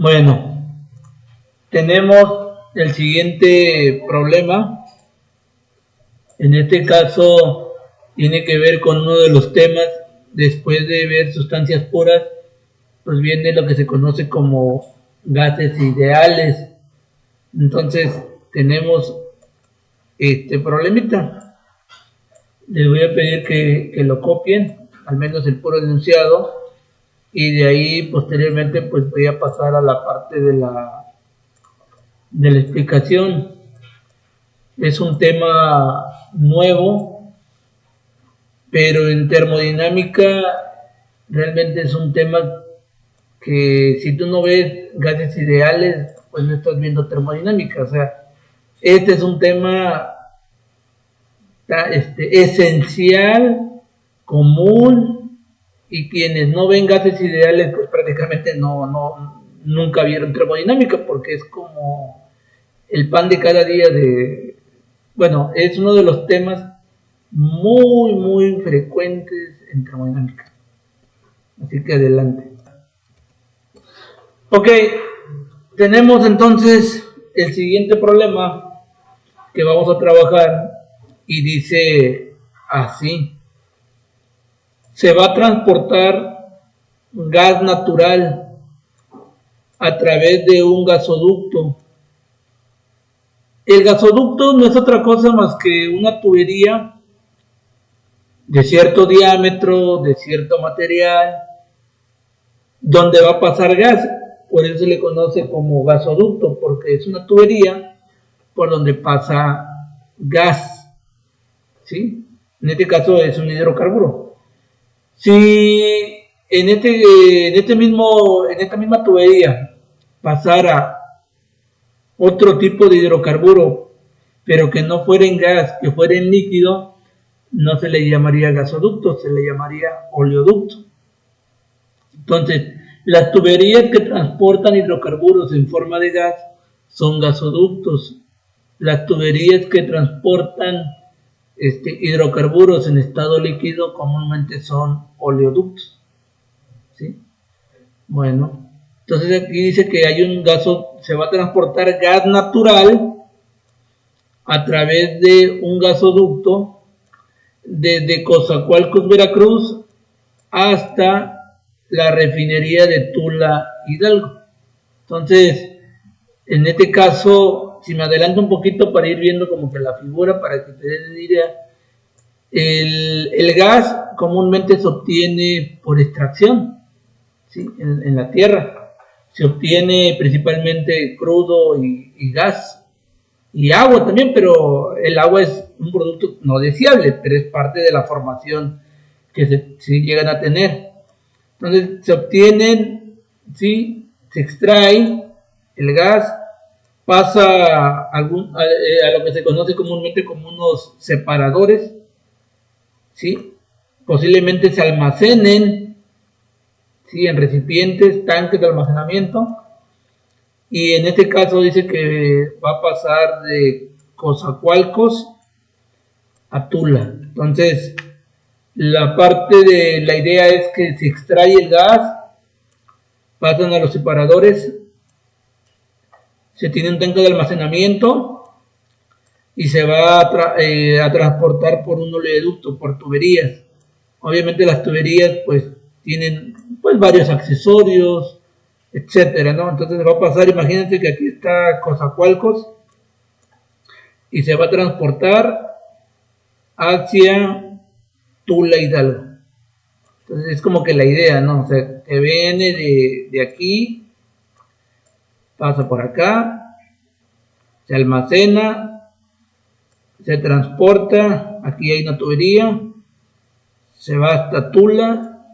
Bueno, tenemos el siguiente problema. En este caso tiene que ver con uno de los temas. Después de ver sustancias puras, pues viene lo que se conoce como gases ideales. Entonces tenemos este problemita. Les voy a pedir que lo copien, al menos el puro enunciado, y de ahí posteriormente pues voy a pasar a la parte de la explicación. Es un tema nuevo, pero en termodinámica realmente es un tema que si tú no ves gases ideales, pues no estás viendo termodinámica. O sea, este es un tema esencial, común, y quienes no ven gases ideales, pues prácticamente nunca vieron termodinámica, porque es como el pan de cada día bueno, es uno de los temas muy frecuentes en termodinámica. Así que adelante. Ok, tenemos entonces el siguiente problema que vamos a trabajar y dice así: se va a transportar gas natural a través de un gasoducto. El gasoducto no es otra cosa más que una tubería de cierto diámetro, de cierto material, donde va a pasar gas. Por eso se le conoce como gasoducto, porque es una tubería por donde pasa gas, ¿sí? En este caso es un hidrocarburo. Si en esta misma tubería pasara otro tipo de hidrocarburo, pero que no fuera en gas, que fuera en líquido, no se le llamaría gasoducto, se le llamaría oleoducto. Entonces, las tuberías que transportan hidrocarburos en forma de gas son gasoductos. Las tuberías que transportan hidrocarburos en estado líquido comúnmente son oleoductos. ¿Sí? Bueno, entonces aquí dice que hay un se va a transportar gas natural a través de un gasoducto desde Coatzacoalcos, Veracruz, hasta la refinería de Tula, Hidalgo. Entonces, en este caso, si me adelanto un poquito para ir viendo como que la figura, para que te den idea, el gas comúnmente se obtiene por extracción, ¿sí? En la tierra. Se obtiene principalmente crudo y gas, y agua también, pero el agua es un producto no deseable, pero es parte de la formación que se llegan a tener. Entonces se obtienen, ¿sí? Se extrae el gas, pasa a lo que se conoce comúnmente como unos separadores, ¿sí? Posiblemente se almacenen, ¿sí? En recipientes, tanques de almacenamiento, y en este caso dice que va a pasar de Coatzacoalcos a Tula. Entonces, la parte de la idea es que se extrae el gas, pasan a los separadores, se tiene un tanque de almacenamiento y se va a transportar por un oleoducto, por tuberías. Obviamente las tuberías pues tienen pues varios accesorios, etcétera, ¿no? Entonces va a pasar, imagínense que aquí está Coatzacoalcos y se va a transportar hacia Tula, Hidalgo. Entonces es como que la idea, ¿no? O sea, que viene de aquí, pasa por acá, se almacena, se transporta, aquí hay una tubería, se va hasta Tula,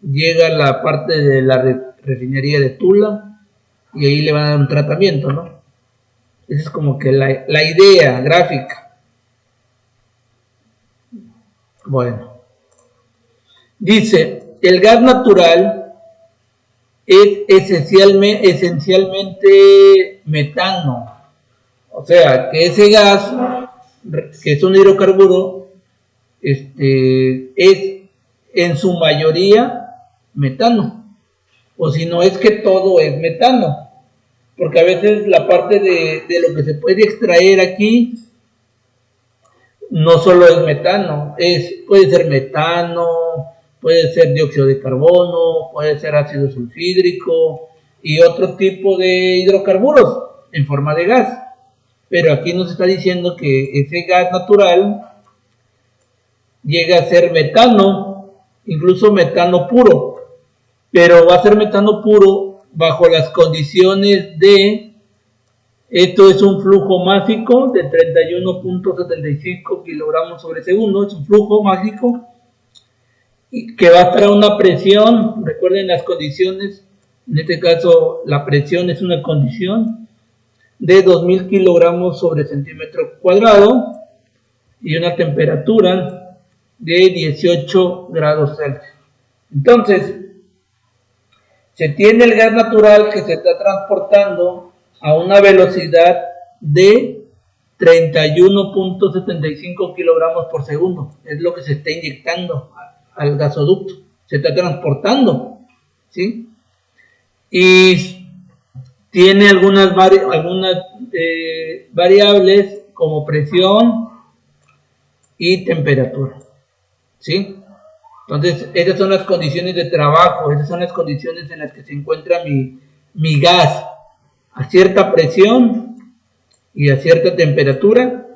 llega a la parte de la refinería de Tula y ahí le van a dar un tratamiento, ¿no? Esa es como que la idea gráfica. Bueno, dice, el gas natural es esencialmente metano. O sea, que ese gas, que es un hidrocarburo, es en su mayoría metano. O si no es que todo es metano. porque a veces la parte de lo que se puede extraer aquí no solo es metano, puede ser metano, puede ser dióxido de carbono, puede ser ácido sulfídrico y otro tipo de hidrocarburos en forma de gas. Pero aquí nos está diciendo que ese gas natural llega a ser metano, incluso metano puro, pero va a ser metano puro bajo las condiciones de, esto es un flujo másico de 31.75 kilogramos sobre segundo, es un flujo másico que va a estar a una presión, recuerden las condiciones, en este caso la presión es una condición de 2000 kilogramos sobre centímetro cuadrado y una temperatura de 18 grados Celsius. Entonces, se tiene el gas natural que se está transportando a una velocidad de 31.75 kilogramos por segundo. Es lo que se está inyectando al gasoducto. Se está transportando, ¿sí? Y tiene algunas variables como presión y temperatura, ¿sí? Entonces, esas son las condiciones de trabajo, esas son las condiciones en las que se encuentra mi gas, a cierta presión y a cierta temperatura,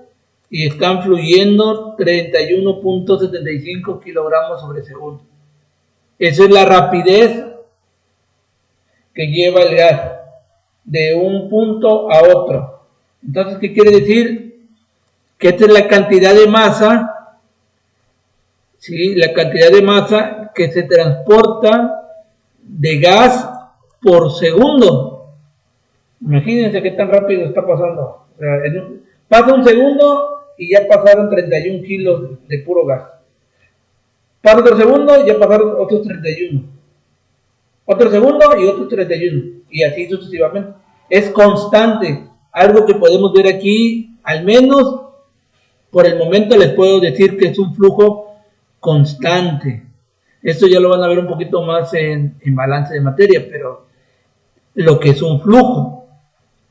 y están fluyendo 31.75 kilogramos sobre segundo. Esa es la rapidez que lleva el gas de un punto a otro. Entonces, ¿qué quiere decir? Que esta es la cantidad de masa, ¿sí? La cantidad de masa que se transporta de gas por segundo. Imagínense qué tan rápido está pasando. O sea, pasa un segundo y ya pasaron 31 kilos de puro gas. Pasa otro segundo y ya pasaron otros 31. Otro segundo y otros 31. Y así sucesivamente. Es constante. Algo que podemos ver aquí, al menos por el momento les puedo decir que es un flujo constante. Esto ya lo van a ver un poquito más en balance de materia, pero lo que es un flujo.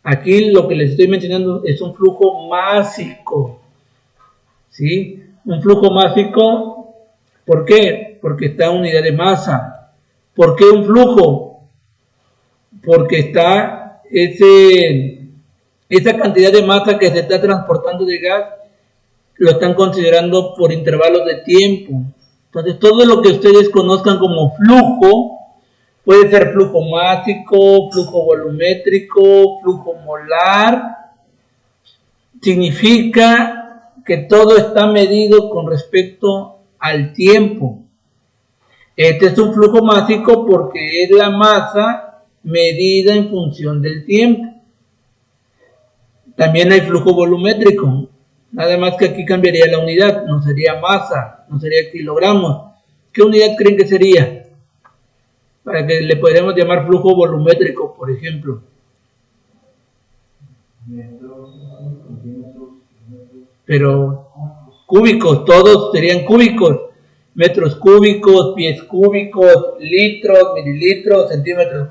Aquí lo que les estoy mencionando es un flujo másico. ¿Sí? Un flujo másico, ¿por qué? Porque está en unidad de masa. ¿Por qué un flujo? Porque está esa cantidad de masa que se está transportando de gas, lo están considerando por intervalos de tiempo. Entonces, todo lo que ustedes conozcan como flujo, puede ser flujo másico, flujo volumétrico, flujo molar, significa que todo está medido con respecto al tiempo. Este es un flujo másico porque es la masa medida en función del tiempo. También hay flujo volumétrico, nada más que aquí cambiaría la unidad, no sería masa, no sería kilogramos. ¿Qué unidad creen que sería? Para que le podríamos llamar flujo volumétrico, por ejemplo. Pero cúbicos, todos serían cúbicos. Metros cúbicos, pies cúbicos, litros, mililitros, centímetros.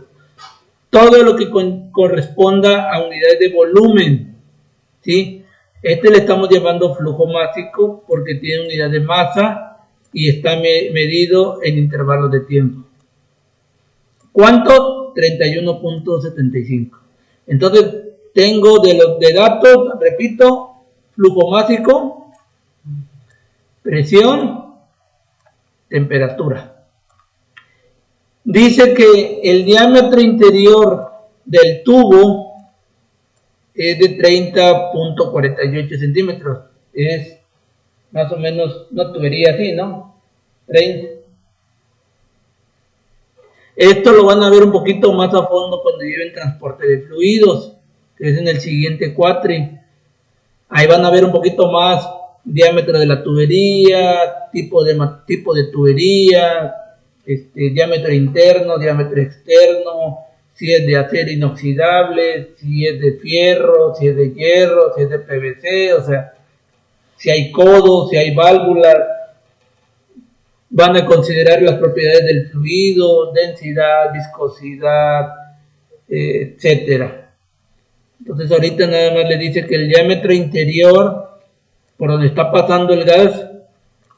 Todo lo que corresponda a unidades de volumen, ¿sí? Este le estamos llamando flujo másico porque tiene unidad de masa y está medido en intervalos de tiempo. ¿Cuánto? 31.75. Entonces, tengo de datos, repito, flujo másico, presión, temperatura. Dice que el diámetro interior del tubo es de 30.48 centímetros. Es más o menos una tubería así, ¿no? 30. Esto lo van a ver un poquito más a fondo cuando lleven transporte de fluidos, que es en el siguiente cuatri. Ahí van a ver un poquito más diámetro de la tubería, tipo de tubería, diámetro interno, diámetro externo, si es de acero inoxidable, si es de fierro, si es de hierro, si es de PVC, o sea, si hay codos, si hay válvulas. Van a considerar las propiedades del fluido, densidad, viscosidad, etcétera. Entonces ahorita nada más le dice que el diámetro interior por donde está pasando el gas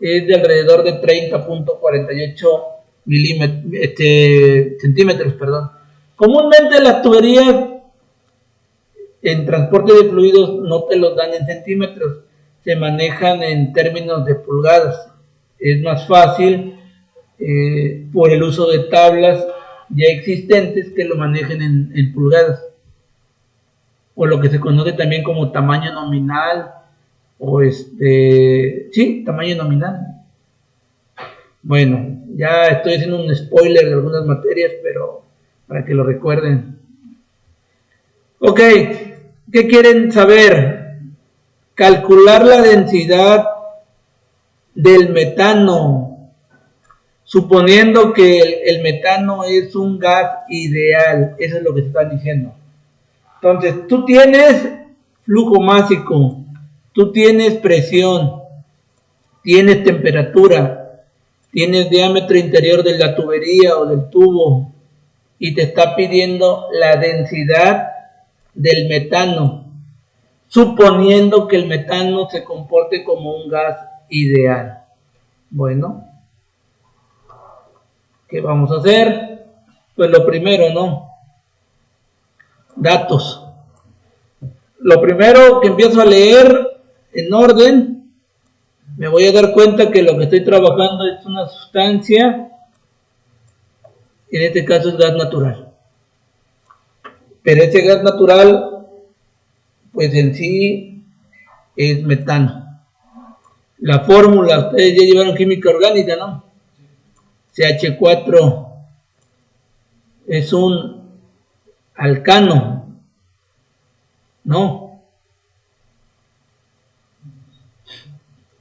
es de alrededor de 30.48 centímetros, perdón. Comúnmente las tuberías en transporte de fluidos no te los dan en centímetros, se manejan en términos de pulgadas. Es más fácil por el uso de tablas ya existentes que lo manejen en pulgadas, o lo que se conoce también como tamaño nominal, o sí, tamaño nominal. Bueno, ya estoy haciendo un spoiler de algunas materias, pero para que lo recuerden. Ok, ¿qué quieren saber? Calcular la densidad del metano, suponiendo que el metano es un gas ideal. Eso es lo que se está diciendo. Entonces, tú tienes flujo másico, tú tienes presión, tienes temperatura, tienes diámetro interior de la tubería o del tubo, y te está pidiendo la densidad del metano, suponiendo que el metano se comporte como un gas ideal. Bueno, ¿qué vamos a hacer? Pues lo primero, ¿no? Datos. Lo primero que empiezo a leer en orden, me voy a dar cuenta que lo que estoy trabajando es una sustancia, en este caso es gas natural. Pero ese gas natural, pues en sí es metano. La fórmula, ustedes ya llevaron química orgánica, ¿no? CH4 es un alcano, ¿no?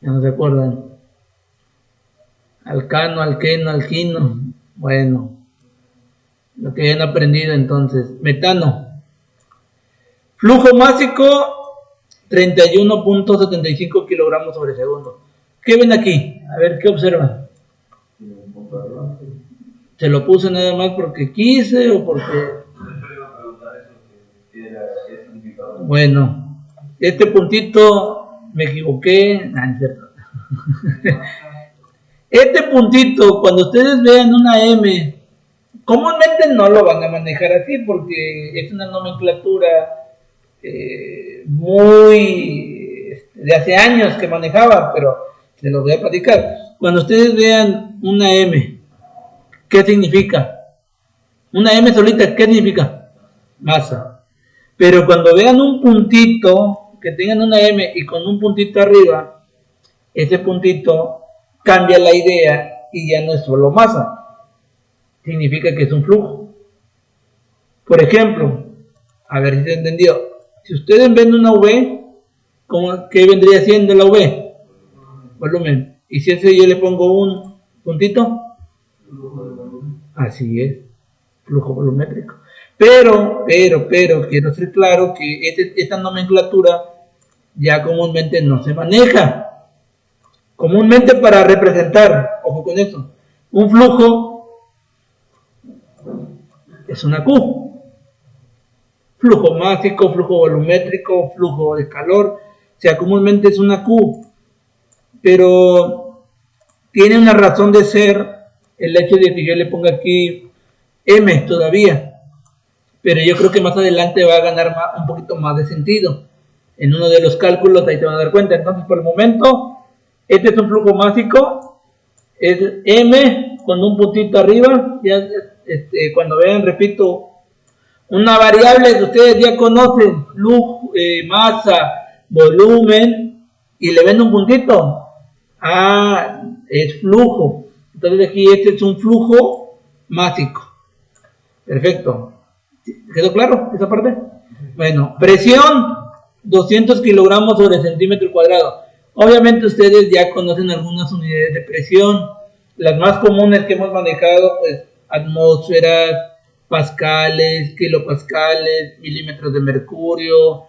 Ya no se acuerdan. Alcano, alqueno, alquino. Bueno, lo que han aprendido entonces. Metano. Flujo másico 31.75 kilogramos sobre segundo. ¿Qué ven aquí? A ver, ¿qué observan? ¿Se lo puse nada más porque quise o porque...? Bueno, este puntito me equivoqué. No, es cierto. Este puntito, cuando ustedes vean una M, comúnmente no lo van a manejar así porque es una nomenclatura muy de hace años que manejaba, pero se los voy a platicar. Cuando ustedes vean una M, ¿qué significa? Una M solita, ¿qué significa? Masa. Pero cuando vean un puntito, que tengan una M y con un puntito arriba, ese puntito cambia la idea y ya no es solo masa. Significa que es un flujo. Por ejemplo, a ver si se entendió. Si ustedes ven una V, ¿qué vendría siendo la V? Volumen. Y si ese yo le pongo un puntito, así es, flujo volumétrico. Pero, quiero ser claro que esta nomenclatura ya comúnmente no se maneja. Comúnmente para representar, ojo con eso, un flujo es una Q. Flujo másico, flujo volumétrico, flujo de calor, o sea, comúnmente es una Q. Pero tiene una razón de ser el hecho de que yo le ponga aquí M todavía. Pero yo creo que más adelante va a ganar un poquito más de sentido. En uno de los cálculos ahí te van a dar cuenta. Entonces, por el momento, este es un flujo másico. Es M con un puntito arriba. Ya, cuando vean, repito, una variable que ustedes ya conocen, flujo, masa, volumen, y le ven un puntito. Ah, es flujo. Entonces aquí este es un flujo másico. Perfecto. ¿Quedó claro esa parte? Bueno, presión 200 kilogramos sobre centímetro cuadrado. Obviamente ustedes ya conocen algunas unidades de presión. Las más comunes que hemos manejado, pues atmósferas, pascales, kilopascales, milímetros de mercurio,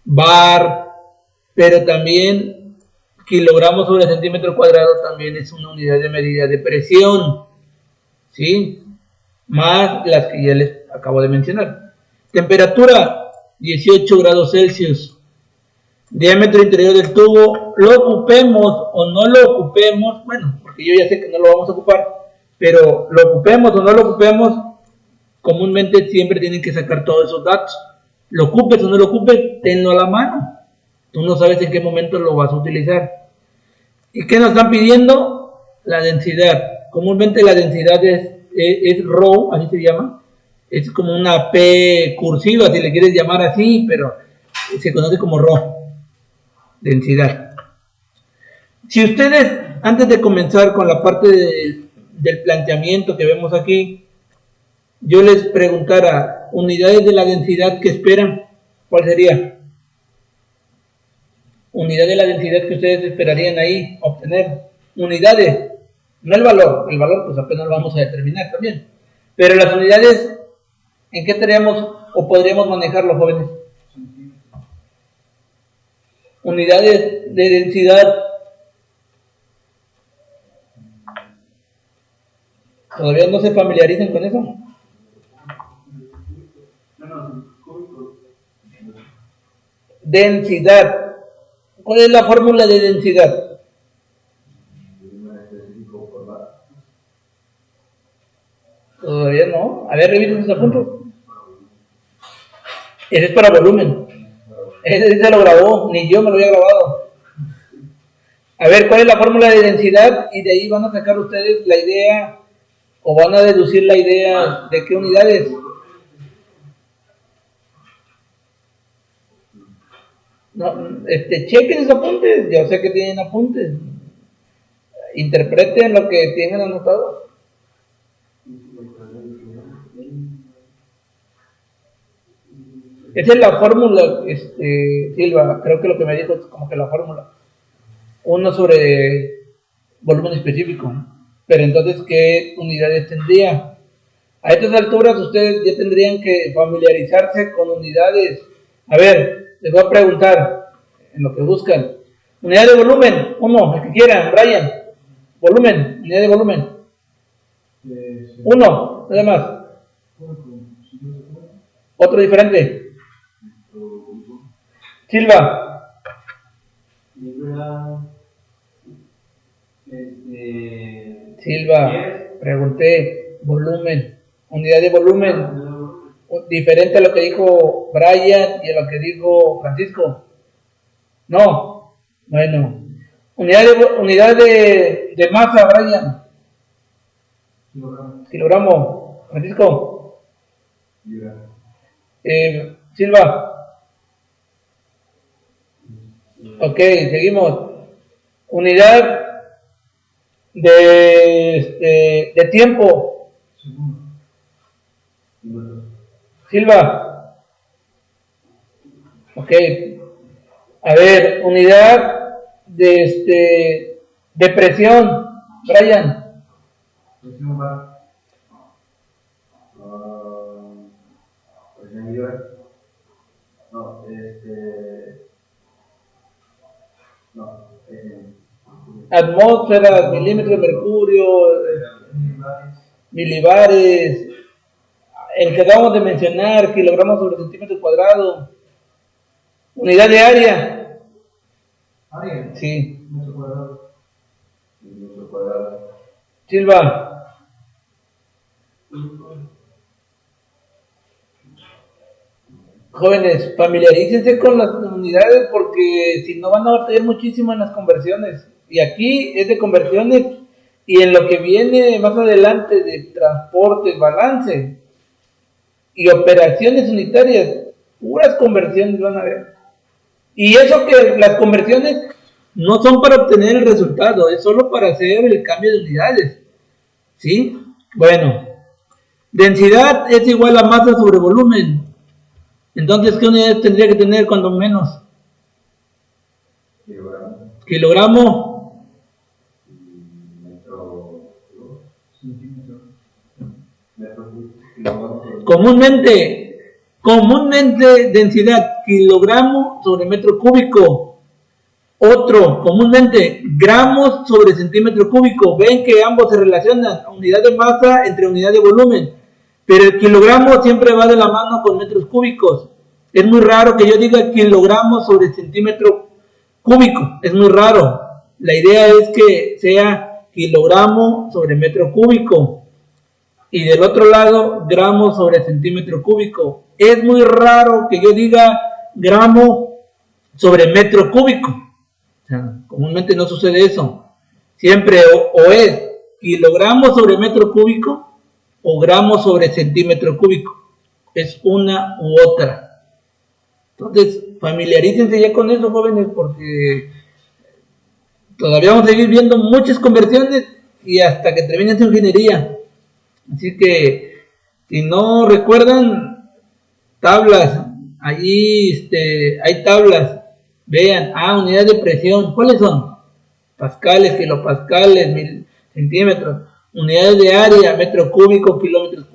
bar, pero también kilogramos sobre centímetro cuadrado también es una unidad de medida de presión, ¿sí? Más las que ya les acabo de mencionar. Temperatura 18 grados Celsius. Diámetro interior del tubo, lo ocupemos o no lo ocupemos, bueno, porque yo ya sé que no lo vamos a ocupar, pero lo ocupemos o no lo ocupemos, comúnmente siempre tienen que sacar todos esos datos. Lo ocupes o no lo ocupes, tenlo a la mano. Tú no sabes en qué momento lo vas a utilizar. ¿Y qué nos están pidiendo? La densidad. Comúnmente la densidad es Rho, así se llama. Es como una P cursiva, si le quieres llamar así, pero se conoce como Rho. Densidad. Si ustedes, antes de comenzar con la parte del planteamiento que vemos aquí, yo les preguntara, unidades de la densidad que esperan, ¿cuál sería? Unidad de la densidad que ustedes esperarían ahí obtener. Unidades, no el valor pues apenas lo vamos a determinar también. Pero las unidades, ¿en qué estaríamos o podríamos manejarlo, jóvenes? Unidades de densidad. ¿Todavía no se familiarizan con eso? Densidad. ¿Cuál es la fórmula de densidad? Todavía no. A ver, revisen sus apuntes. Ese es para volumen. Ese se lo grabó, ni yo me lo había grabado. A ver, ¿cuál es la fórmula de densidad? Y de ahí van a sacar ustedes la idea, o van a deducir la idea de qué unidades. No, chequen esos apuntes, yo sé que tienen apuntes. Interpreten lo que tienen anotado. Esa es la fórmula, Silva, creo que lo que me dijo es como que la fórmula. Uno sobre volumen específico. Pero entonces, ¿qué unidades tendría? A estas alturas ustedes ya tendrían que familiarizarse con unidades. A ver, les voy a preguntar en lo que buscan. Unidad de volumen, uno, el que quieran, Brian. Volumen, unidad de volumen. Uno, nada más. Otro diferente. Silva. Silva, pregunté, volumen, unidad de volumen, diferente a lo que dijo Brian y a lo que dijo Francisco. No, bueno, unidad de masa, Brian. Kilogramo, Francisco. Silva. Ok, seguimos. Unidad de tiempo. Silva. Ok. A ver, unidad de presión. Brian. Atmósferas, milímetros de mercurio, milibares, el que acabamos de mencionar, kilogramos sobre centímetro cuadrado, unidad de área. ¿Área? Sí. Metro cuadrado. Silva. Jóvenes, familiarícense con las unidades porque si no van a batallar muchísimo en las conversiones. Y aquí es de conversiones y en lo que viene más adelante de transporte, balance y operaciones unitarias, puras conversiones van a ver. Y eso que las conversiones no son para obtener el resultado, es solo para hacer el cambio de unidades. ¿Sí? Bueno, densidad es igual a masa sobre volumen. Entonces, ¿qué unidades tendría que tener cuando menos? Kilogramo. Comúnmente densidad kilogramo sobre metro cúbico. Otro, comúnmente gramos sobre centímetro cúbico. Ven que ambos se relacionan, unidad de masa entre unidad de volumen. pero el kilogramo siempre va de la mano con metros cúbicos. Es muy raro que yo diga kilogramos sobre centímetro cúbico, es muy raro. La idea es que sea kilogramo sobre metro cúbico y del otro lado gramo sobre centímetro cúbico. Es muy raro que yo diga gramo sobre metro cúbico. O sea, comúnmente no sucede eso. Siempre o es kilogramo sobre metro cúbico o gramo sobre centímetro cúbico. Es una u otra. Entonces, familiarícense ya con eso, jóvenes, porque todavía vamos a seguir viendo muchas conversiones y hasta que termine su ingeniería. Así que, si no recuerdan, tablas, allí hay tablas, vean, unidades de presión, ¿cuáles son? Pascales, kilopascales, centímetros, unidades de área, metro cúbico, kilómetros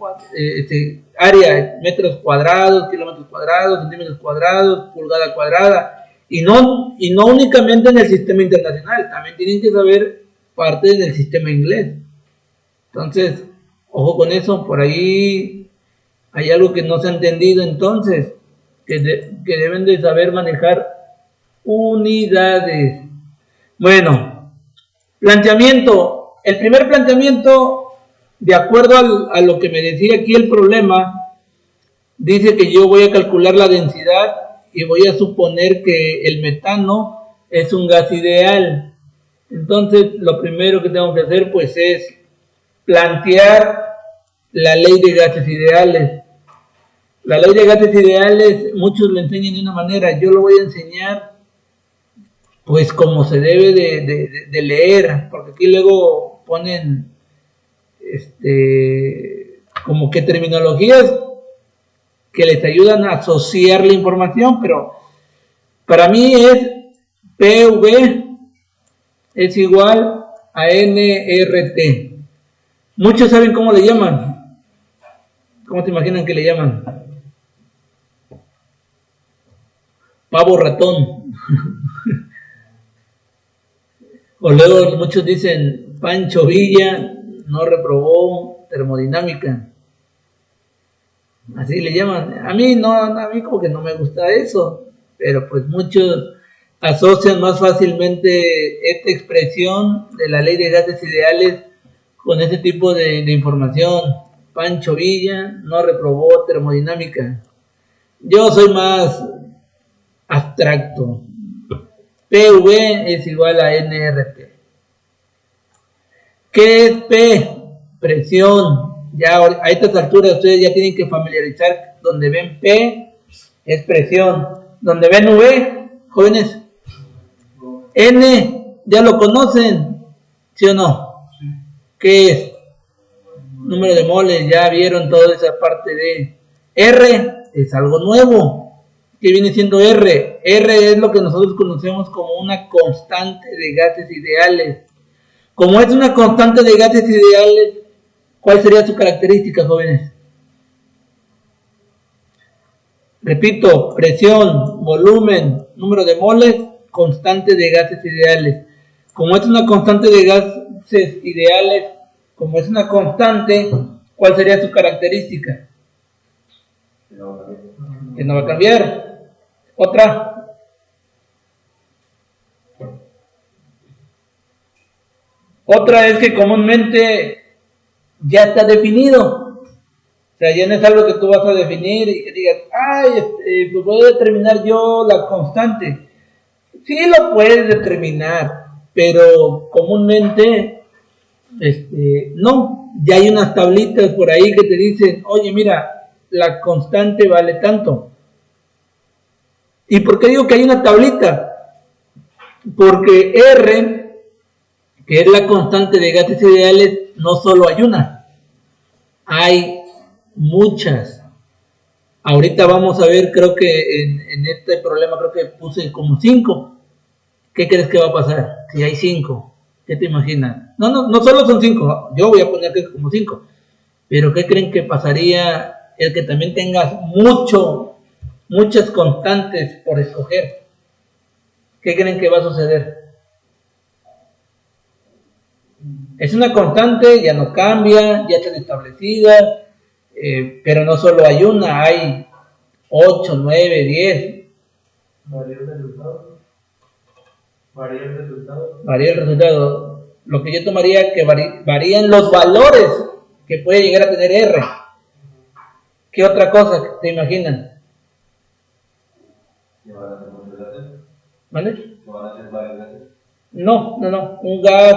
área, metros cuadrados, kilómetros cuadrados, centímetros cuadrados, pulgada cuadrada, y no únicamente en el sistema internacional, también tienen que saber parte del sistema inglés. Entonces, ojo con eso, por ahí hay algo que no se ha entendido, entonces, que deben de saber manejar unidades. Bueno, planteamiento. El primer planteamiento, de acuerdo a lo que me decía aquí el problema, dice que yo voy a calcular la densidad y voy a suponer que el metano es un gas ideal. Entonces, lo primero que tengo que hacer, pues, es plantear la ley de gases ideales. La ley de gases ideales, muchos lo enseñan de una manera, yo lo voy a enseñar pues como se debe de leer, porque aquí luego ponen como que terminologías que les ayudan a asociar la información, pero para mí es PV es igual a NRT. Muchos saben cómo le llaman. ¿Cómo te imaginan que le llaman? Pavo ratón. O luego muchos dicen, Pancho Villa no reprobó termodinámica. Así le llaman. A mí como que no me gusta eso. Pero pues muchos asocian más fácilmente esta expresión de la ley de gases ideales con ese tipo de información. Pancho Villa no reprobó termodinámica. Yo soy más abstracto. PV es igual a NRT. ¿Qué es P? Presión. Ya a estas alturas ustedes ya tienen que familiarizar. Donde ven P es presión. Donde ven V, jóvenes, N, ya lo conocen, ¿sí o no? ¿Qué es? Número de moles, ya vieron toda esa parte de R, es algo nuevo. ¿Qué viene siendo R? R es lo que nosotros conocemos como una constante de gases ideales. Como es una constante de gases ideales, ¿cuál sería su característica, jóvenes? Repito, presión, volumen, número de moles, constante de gases ideales. Como es una constante de gases ideales, como es una constante, ¿cuál sería su característica? Que no va a cambiar. Otra. Otra es que comúnmente ya está definido. O sea, ya no es algo que tú vas a definir y que digas, pues voy a determinar yo la constante. Sí lo puedes determinar, pero comúnmente no. Ya hay unas tablitas por ahí que te dicen, oye, mira, la constante vale tanto. ¿Y por qué digo que hay una tablita? Porque R, que es la constante de gases ideales, no solo hay una, hay muchas. Ahorita vamos a ver, creo que en este problema creo que puse como 5. ¿Qué crees que va a pasar si hay 5? ¿Qué te imaginas? No solo son 5, yo voy a poner que como 5. Pero ¿qué creen que pasaría el que también tengas muchas constantes por escoger? ¿Qué creen que va a suceder? Es una constante, ya no cambia, ya está establecida, pero no solo hay una, hay 8, 9, 10. Varía el resultado. Varía el resultado. Varía el resultado. Lo que yo tomaría es que varían los valores que puede llegar a tener R. ¿Qué otra cosa te imaginan? ¿Qué van a hacer muchos gases? ¿Vale? ¿Qué van a hacer varios gases? No. Un gas,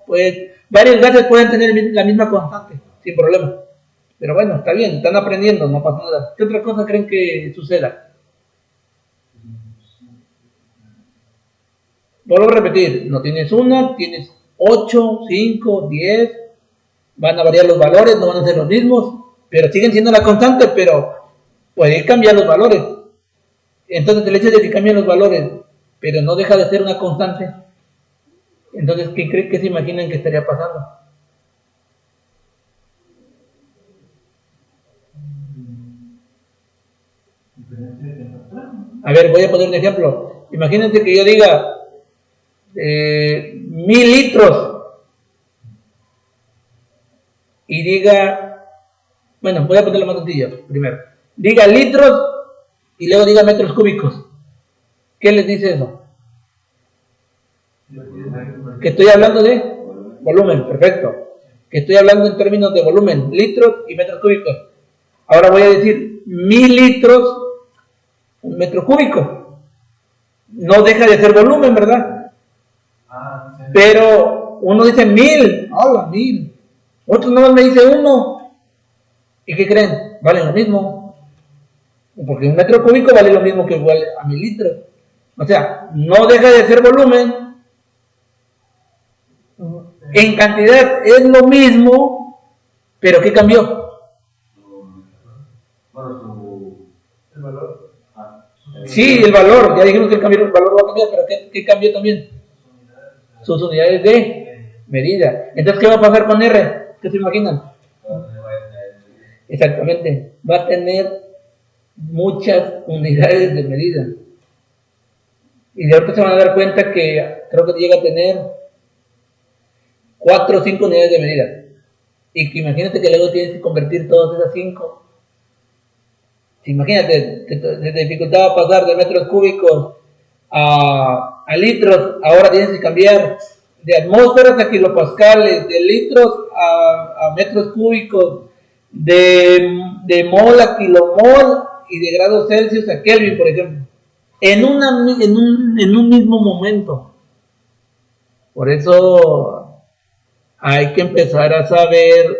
pues, varios gases pueden tener la misma constante, sin problema. Pero bueno, está bien, están aprendiendo, no pasa nada. ¿Qué otra cosa creen que suceda? Vuelvo a repetir, no tienes una, tienes 8, 5, 10, van a variar los valores, no van a ser los mismos, pero siguen siendo la constante, pero puede cambiar los valores. Entonces el hecho de que cambien los valores, pero no deja de ser una constante, entonces ¿qué creen que se imaginan que estaría pasando? A ver, voy a poner un ejemplo. Imagínense que yo diga 1000 litros y diga, bueno, voy a ponerlo más sencillo primero. Diga litros y luego diga metros cúbicos. ¿Qué les dice eso? Que estoy hablando de volumen, perfecto. Que estoy hablando en términos de volumen, litros y metros cúbicos. Ahora voy a decir 1000 litros, un metro cúbico. No deja de ser volumen, ¿verdad? Pero uno dice 1000, hola, 1000. Otro no me dice 1. ¿Y qué creen? Vale lo mismo. Porque un metro cúbico vale lo mismo que igual a 1000 litros. O sea, no deja de ser volumen. En cantidad es lo mismo, pero ¿qué cambió? El valor. Sí, el valor. Ya dijimos que el valor va a cambiar, pero ¿qué cambió también? Sus unidades de medida. Entonces, ¿qué va a pasar con R? ¿Qué se imaginan? Exactamente. Va a tener muchas unidades de medida. Y de ahorita se van a dar cuenta que creo que llega a tener 4 o 5 unidades de medida. Y que imagínate que luego tienes que convertir todas esas 5. Imagínate, te dificultaba pasar de metros cúbicos a litros, ahora tienes que cambiar de atmósferas a kilopascales, de litros a metros cúbicos, de mol a kilomol y de grados Celsius a Kelvin, por ejemplo, en un mismo momento. Por eso hay que empezar a saber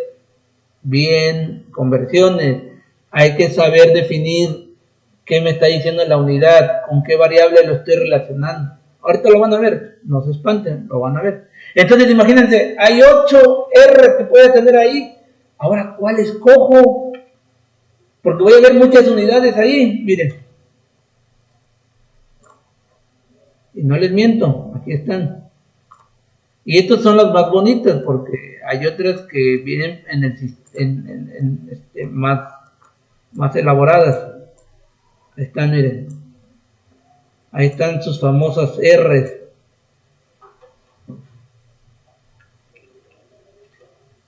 bien conversiones, hay que saber definir qué me está diciendo la unidad, con qué variable lo estoy relacionando. Ahorita lo van a ver, no se espanten, lo van a ver. Entonces imagínense, hay 8 R que puede tener ahí. Ahora, ¿cuál escojo? Porque voy a ver muchas unidades ahí, miren. Y no les miento, aquí están. Y estas son las más bonitas, porque hay otras que vienen más elaboradas. Ahí están, miren. Ahí están sus famosas R's.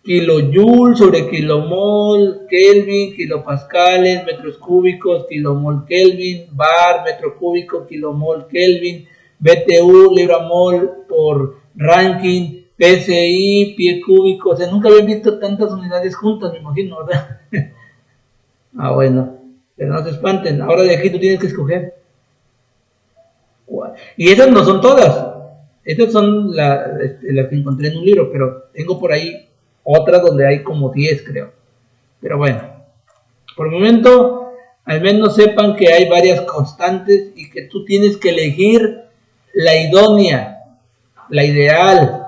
Kilojoule sobre kilomol, Kelvin, kilopascales, metros cúbicos, kilomol Kelvin, bar, metro cúbico, kilomol Kelvin, BTU, libra-mol por Rankine, PSI, pie cúbico. O sea, nunca habían visto tantas unidades juntas, me imagino, ¿verdad? Bueno, pero no se espanten. Ahora de aquí tú tienes que escoger. Y esas no son todas. Estas son las que encontré en un libro, pero tengo por ahí otras donde hay como 10, creo. Pero bueno, por el momento, al menos sepan que hay varias constantes y que tú tienes que elegir la idónea, la ideal.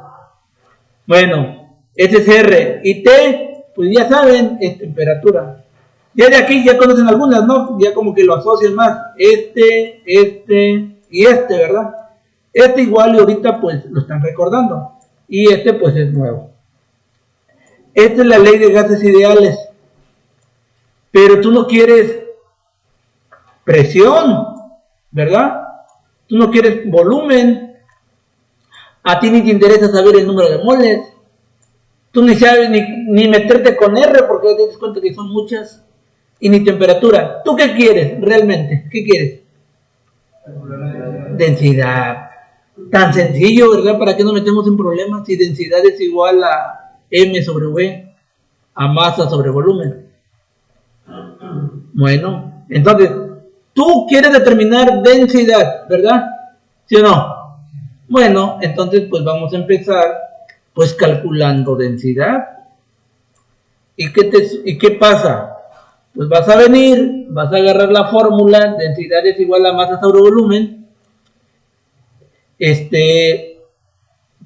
Bueno, este es R. Y T, pues ya saben, es temperatura. Ya de aquí ya conocen algunas, ¿no? Ya como que lo asocian más. Este y este, ¿verdad? Este igual y ahorita pues lo están recordando. Y este pues es nuevo. Esta es la ley de gases ideales. Pero tú no quieres presión, ¿verdad? Tú no quieres volumen. A ti ni te interesa saber el número de moles. Tú ni sabes ni meterte con R porque te das cuenta que son muchas y ni temperatura. ¿Tú qué quieres realmente? ¿Qué quieres? Densidad. Tan sencillo, ¿verdad? ¿Para qué nos metemos en problemas si densidad es igual a M sobre V, a masa sobre volumen? Bueno, entonces, tú quieres determinar densidad, ¿verdad? ¿Sí o no? Bueno, entonces pues vamos a empezar pues calculando densidad. ¿Y qué pasa? Pues vas a venir, vas a agarrar la fórmula, densidad es igual a masa sobre volumen.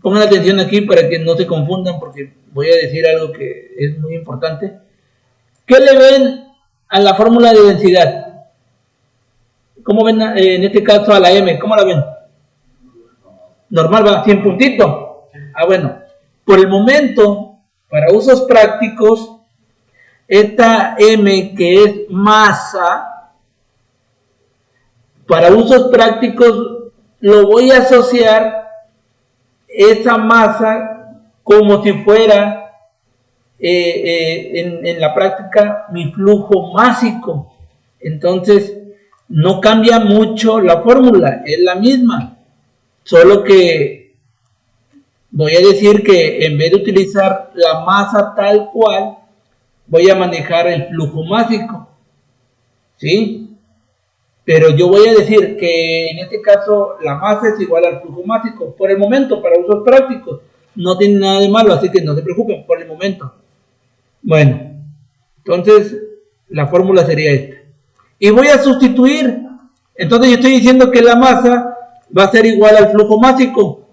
Pongan atención aquí para que no se confundan porque voy a decir algo que es muy importante. ¿Qué le ven a la fórmula de densidad? ¿Cómo ven en este caso a la M? ¿Cómo la ven? Normal, va, 100 puntitos. Ah, bueno, por el momento, para usos prácticos, esta M que es masa, para usos prácticos lo voy a asociar esa masa como si fuera en la práctica mi flujo másico. Entonces no cambia mucho la fórmula, es la misma, solo que voy a decir que en vez de utilizar la masa tal cual, voy a manejar el flujo másico, ¿sí? Pero yo voy a decir que en este caso la masa es igual al flujo másico. Por el momento, para usos prácticos, no tiene nada de malo, así que no se preocupen por el momento. Bueno, entonces la fórmula sería esta. Y voy a sustituir. Entonces yo estoy diciendo que la masa va a ser igual al flujo másico.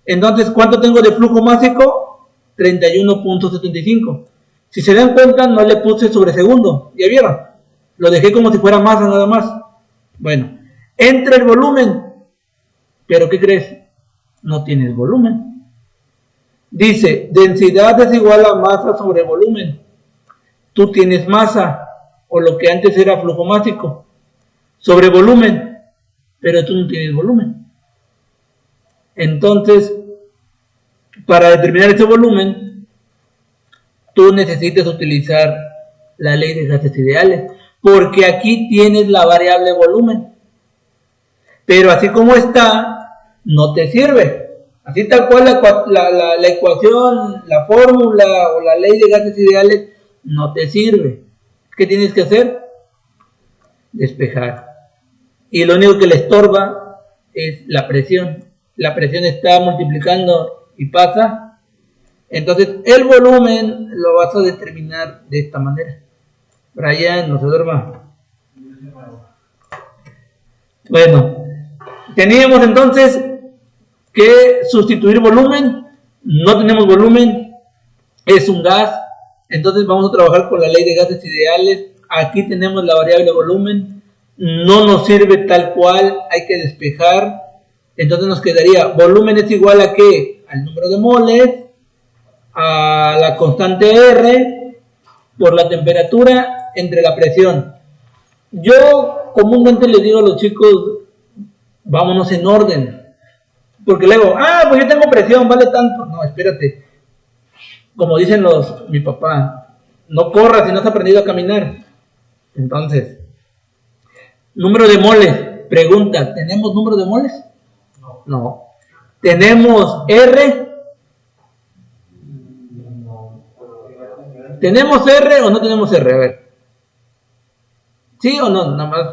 Entonces, ¿cuánto tengo de flujo másico? 31.75. Si se dan cuenta, no le puse sobre segundo. ¿Ya vieron? Lo dejé como si fuera masa nada más. Bueno, entre el volumen. ¿Pero qué crees? No tienes volumen. Dice, densidad es igual a masa sobre volumen. Tú tienes masa, o lo que antes era flujo másico, sobre volumen, pero tú no tienes volumen. Entonces, para determinar ese volumen, tú necesitas utilizar la ley de gases ideales, porque aquí tienes la variable volumen. Pero así como está, no te sirve. Así tal cual la ecuación, la fórmula o la ley de gases ideales no te sirve. ¿Qué tienes que hacer? Despejar. Y lo único que le estorba es la presión. La presión está multiplicando y pasa. Entonces el volumen lo vas a determinar de esta manera. Brian, no se duerma. Bueno, teníamos entonces que sustituir volumen. No tenemos volumen, es un gas. Entonces vamos a trabajar con la ley de gases ideales. Aquí tenemos la variable volumen. No nos sirve tal cual, hay que despejar. Entonces nos quedaría volumen es igual a ¿qué? Al número de moles, a la constante R por la temperatura entre la presión. Yo comúnmente les digo a los chicos, vámonos en orden. Porque luego, pues yo tengo presión, vale tanto. No, espérate. Como dicen mi papá, no corras si no has aprendido a caminar. Entonces, número de moles. Pregunta, ¿tenemos número de moles? No. ¿Tenemos R? ¿Tenemos R o no tenemos R? A ver. ¿Sí o no? Nada más.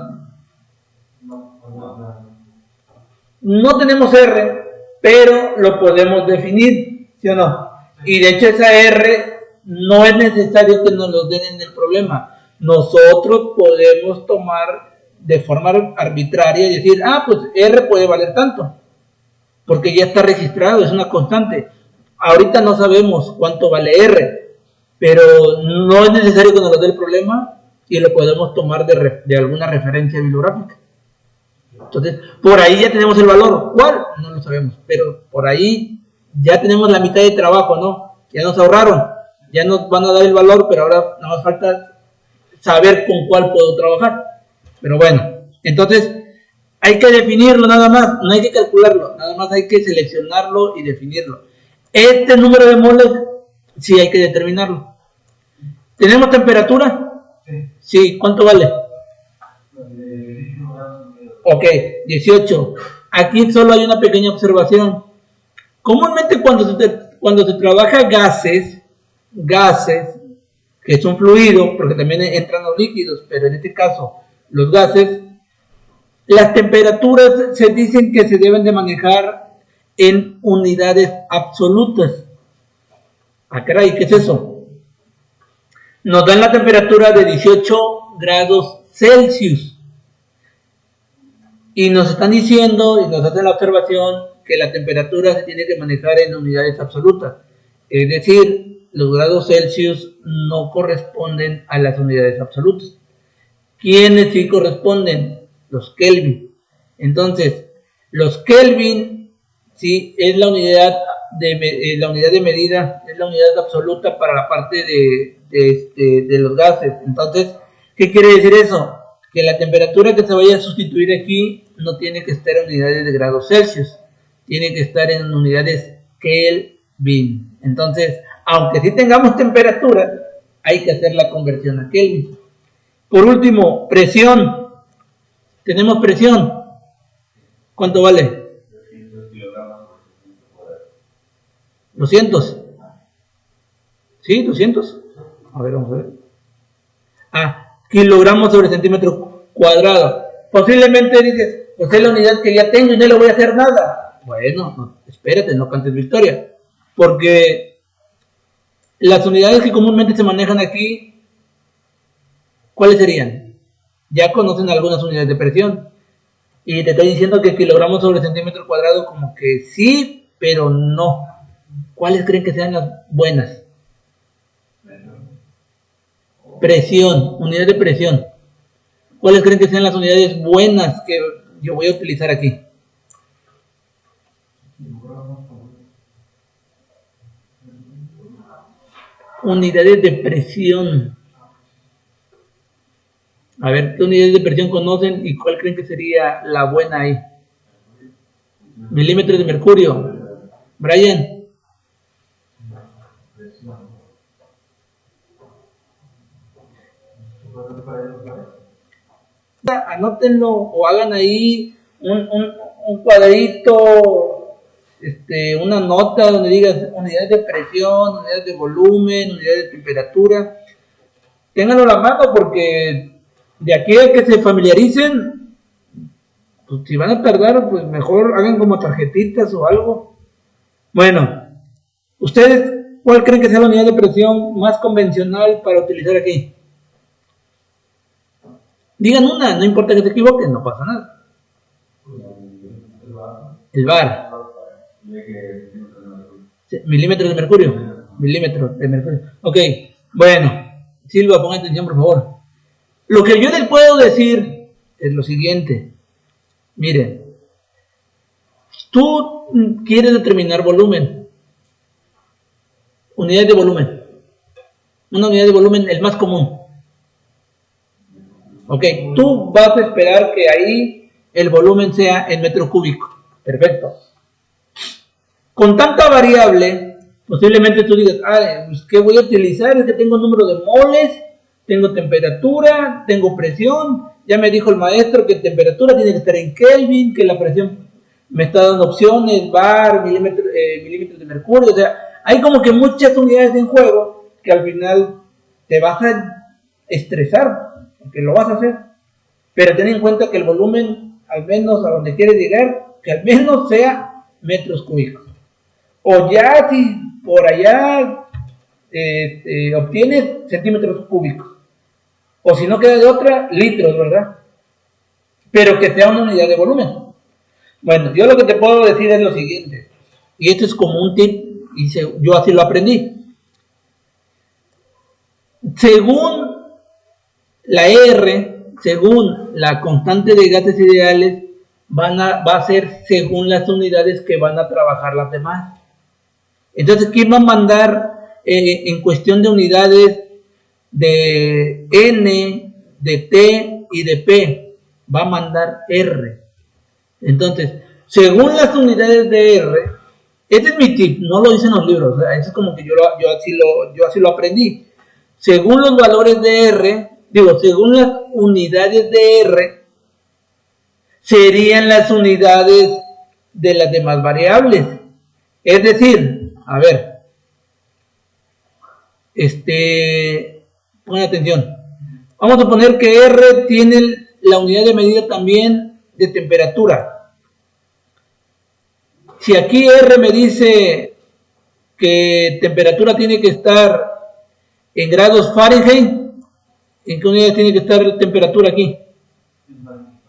No tenemos R, pero lo podemos definir, ¿sí o no? Y de hecho esa R no es necesario que nos lo den en el problema. Nosotros podemos tomar de forma arbitraria y decir, pues R puede valer tanto, porque ya está registrado, es una constante. Ahorita no sabemos cuánto vale R, pero no es necesario que nos lo dé el problema y lo podemos tomar de alguna referencia bibliográfica. Entonces, por ahí ya tenemos el valor. ¿Cuál? No lo sabemos, pero por ahí ya tenemos la mitad de trabajo, ¿no? Ya nos ahorraron, ya nos van a dar el valor, pero ahora nada más falta saber con cuál puedo trabajar. Pero bueno, entonces hay que definirlo nada más, no hay que calcularlo, nada más hay que seleccionarlo y definirlo. Este número de moles Sí, hay que determinarlo. ¿Tenemos temperatura? Sí. Sí, ¿cuánto vale? Ok, 18. Aquí solo hay una pequeña observación. Comúnmente cuando se trabaja gases, que es un fluido, porque también entran los líquidos, pero en este caso los gases, las temperaturas se dicen que se deben de manejar en unidades absolutas. Ah, caray, ¿qué es eso? Nos dan la temperatura de 18 grados Celsius. Y nos están diciendo, y nos hacen la observación, que la temperatura se tiene que manejar en unidades absolutas. Es decir, los grados Celsius no corresponden a las unidades absolutas. ¿Quiénes sí corresponden? Los Kelvin. Entonces, los Kelvin, sí, es la unidad de medida, es la unidad absoluta para la parte de los gases. Entonces, ¿qué quiere decir eso? Que la temperatura que se vaya a sustituir aquí no tiene que estar en unidades de grados Celsius, tiene que estar en unidades Kelvin. Entonces, aunque sí tengamos temperatura, hay que hacer la conversión a Kelvin. Por último, presión. Tenemos presión. ¿Cuánto vale? 200. ¿Sí? 200. A ver, vamos a ver. Kilogramos sobre centímetro cuadrado. Posiblemente dices, pues es la unidad que ya tengo y no le voy a hacer nada. Bueno, no, espérate, no cantes victoria. Porque las unidades que comúnmente se manejan aquí, ¿cuáles serían? Ya conocen algunas unidades de presión. Y te estoy diciendo que kilogramos sobre centímetro cuadrado como que sí, pero no. ¿Cuáles creen que sean las buenas? Presión, unidad de presión. ¿Cuáles creen que sean las unidades buenas que yo voy a utilizar aquí? Unidades de presión. A ver, ¿qué unidades de presión conocen y cuál creen que sería la buena ahí? Milímetros de mercurio. Brian. Anótenlo o hagan ahí un cuadrito, una nota donde digas unidades de presión, unidades de volumen, unidades de temperatura. Ténganlo a la mano porque de aquí a que se familiaricen, pues si van a tardar, pues mejor hagan como tarjetitas o algo. Bueno, ¿ustedes cuál creen que sea la unidad de presión más convencional para utilizar aquí? Digan una, no importa que se equivoquen, no pasa nada. El bar. Milímetros de mercurio. Milímetros de mercurio. Ok, bueno. Silva, pongan atención, por favor. Lo que yo les puedo decir es lo siguiente. Miren, tú quieres determinar volumen. Unidad de volumen. Una unidad de volumen, el más común. Ok, tú vas a esperar que ahí el volumen sea en metro cúbico. Perfecto. Con tanta variable, posiblemente tú digas, pues ¿qué voy a utilizar? Es que tengo número de moles, tengo temperatura, tengo presión. Ya me dijo el maestro que temperatura tiene que estar en Kelvin, que la presión me está dando opciones, bar, milímetros de mercurio. O sea, hay como que muchas unidades en juego que al final te vas a estresar. Que lo vas a hacer, pero ten en cuenta que el volumen, al menos a donde quieres llegar, que al menos sea metros cúbicos, o ya si por allá obtienes centímetros cúbicos, o si no queda de otra, litros, ¿verdad? Pero que sea una unidad de volumen. Bueno, yo lo que te puedo decir es lo siguiente, y esto es como un tip, y yo así lo aprendí. Según la R, según la constante de gases ideales, va a ser según las unidades que van a trabajar las demás. Entonces, ¿quién va a mandar en cuestión de unidades de N, de T y de P? Va a mandar R. Entonces, según las unidades de R, Este es mi tip, no lo dicen los libros, ¿verdad? Eso es como que yo así lo aprendí. Según los valores de R, según las unidades de R, serían las unidades de las demás variables. Es decir, a ver, pongan atención. Vamos a poner que R tiene la unidad de medida también de temperatura. Si aquí R me dice que temperatura tiene que estar en grados Fahrenheit, ¿en qué unidad tiene que estar la temperatura aquí?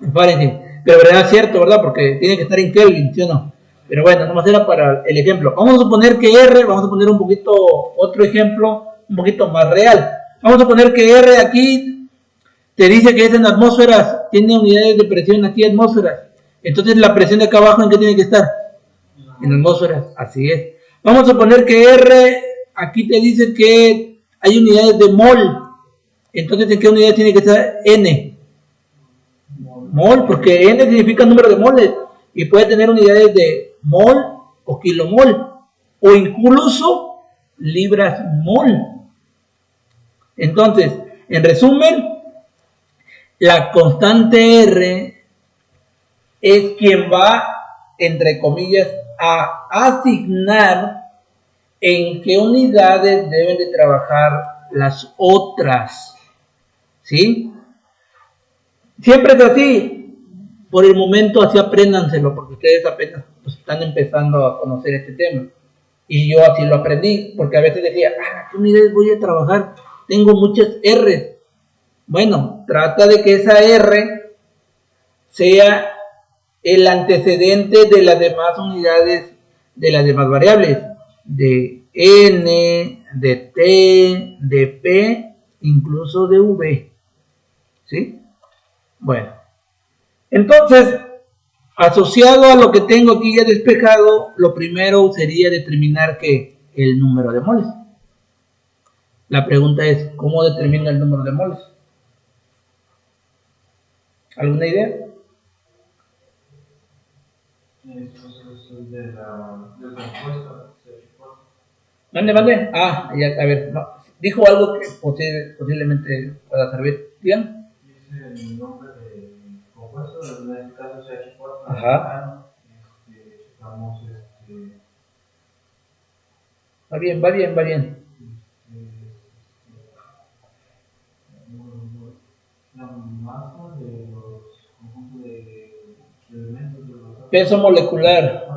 En Fahrenheit. Pero verdad es cierto, ¿verdad? Porque tiene que estar en Kelvin, ¿sí o no? Pero bueno, nomás era para el ejemplo. Vamos a suponer que R, vamos a poner otro ejemplo, un poquito más real. Vamos a poner que R aquí te dice que es en atmósferas, tiene unidades de presión aquí, atmósferas. Entonces la presión de acá abajo, ¿en qué tiene que estar? En atmósferas, así es. Vamos a poner que R aquí te dice que hay unidades de mol. Entonces, ¿en qué unidad tiene que estar? N. Mol, porque N significa número de moles. Y puede tener unidades de mol o kilomol. O incluso libras mol. Entonces, en resumen, la constante R es quien va, entre comillas, a asignar en qué unidades deben de trabajar las otras. ¿Sí? Siempre es así. Por el momento así apréndanselo, porque ustedes apenas están empezando a conocer este tema. Y yo así lo aprendí, porque a veces decía, ¿qué unidades voy a trabajar? Tengo muchas R. Bueno, trata de que esa R sea el antecedente de las demás unidades, de las demás variables, de N, de T, de P, incluso de V. ¿Sí? Bueno, entonces, asociado a lo que tengo aquí ya despejado, lo primero sería determinar que el número de moles. La pregunta es, ¿cómo determino el número de moles? ¿Alguna idea? Mande. Ya, a ver, no, dijo algo que posiblemente pueda servir. Digan. Dice el nombre del compuesto, en este caso CH4. Ajá. Vamos, Va bien. La masa de los conjuntos de elementos de los Peso molecular.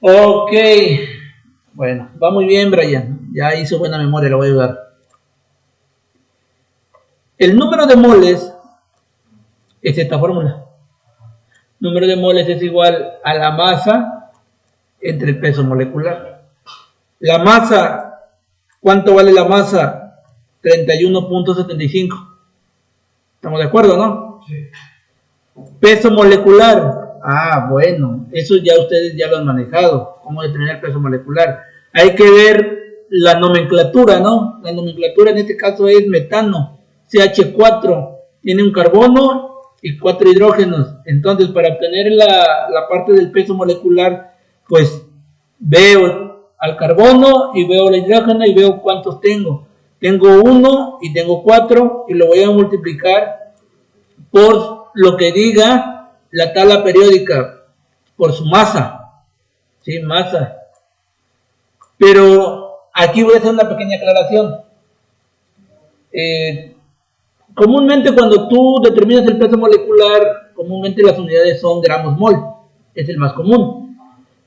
Ok. Bueno, va muy bien, Brian. Ya hizo buena memoria, lo voy a ayudar. El número de moles es esta fórmula. Número de moles es igual a la masa entre el peso molecular. La masa, ¿cuánto vale la masa? 31.75. ¿Estamos de acuerdo, no? Sí. Peso molecular. Bueno, eso ya ustedes ya lo han manejado. ¿Cómo determinar el peso molecular? Hay que ver la nomenclatura, ¿no? La nomenclatura en este caso es metano, CH4. Tiene un carbono y 4 hidrógenos. Entonces, para obtener la parte del peso molecular, pues veo al carbono y veo el hidrógeno y veo cuántos tengo. Tengo 1 y tengo 4 y lo voy a multiplicar por lo que diga la tabla periódica, por su masa. ¿Sí? Masa. Pero aquí voy a hacer una pequeña aclaración. Comúnmente cuando tú determinas el peso molecular, comúnmente las unidades son gramos mol. Es el más común.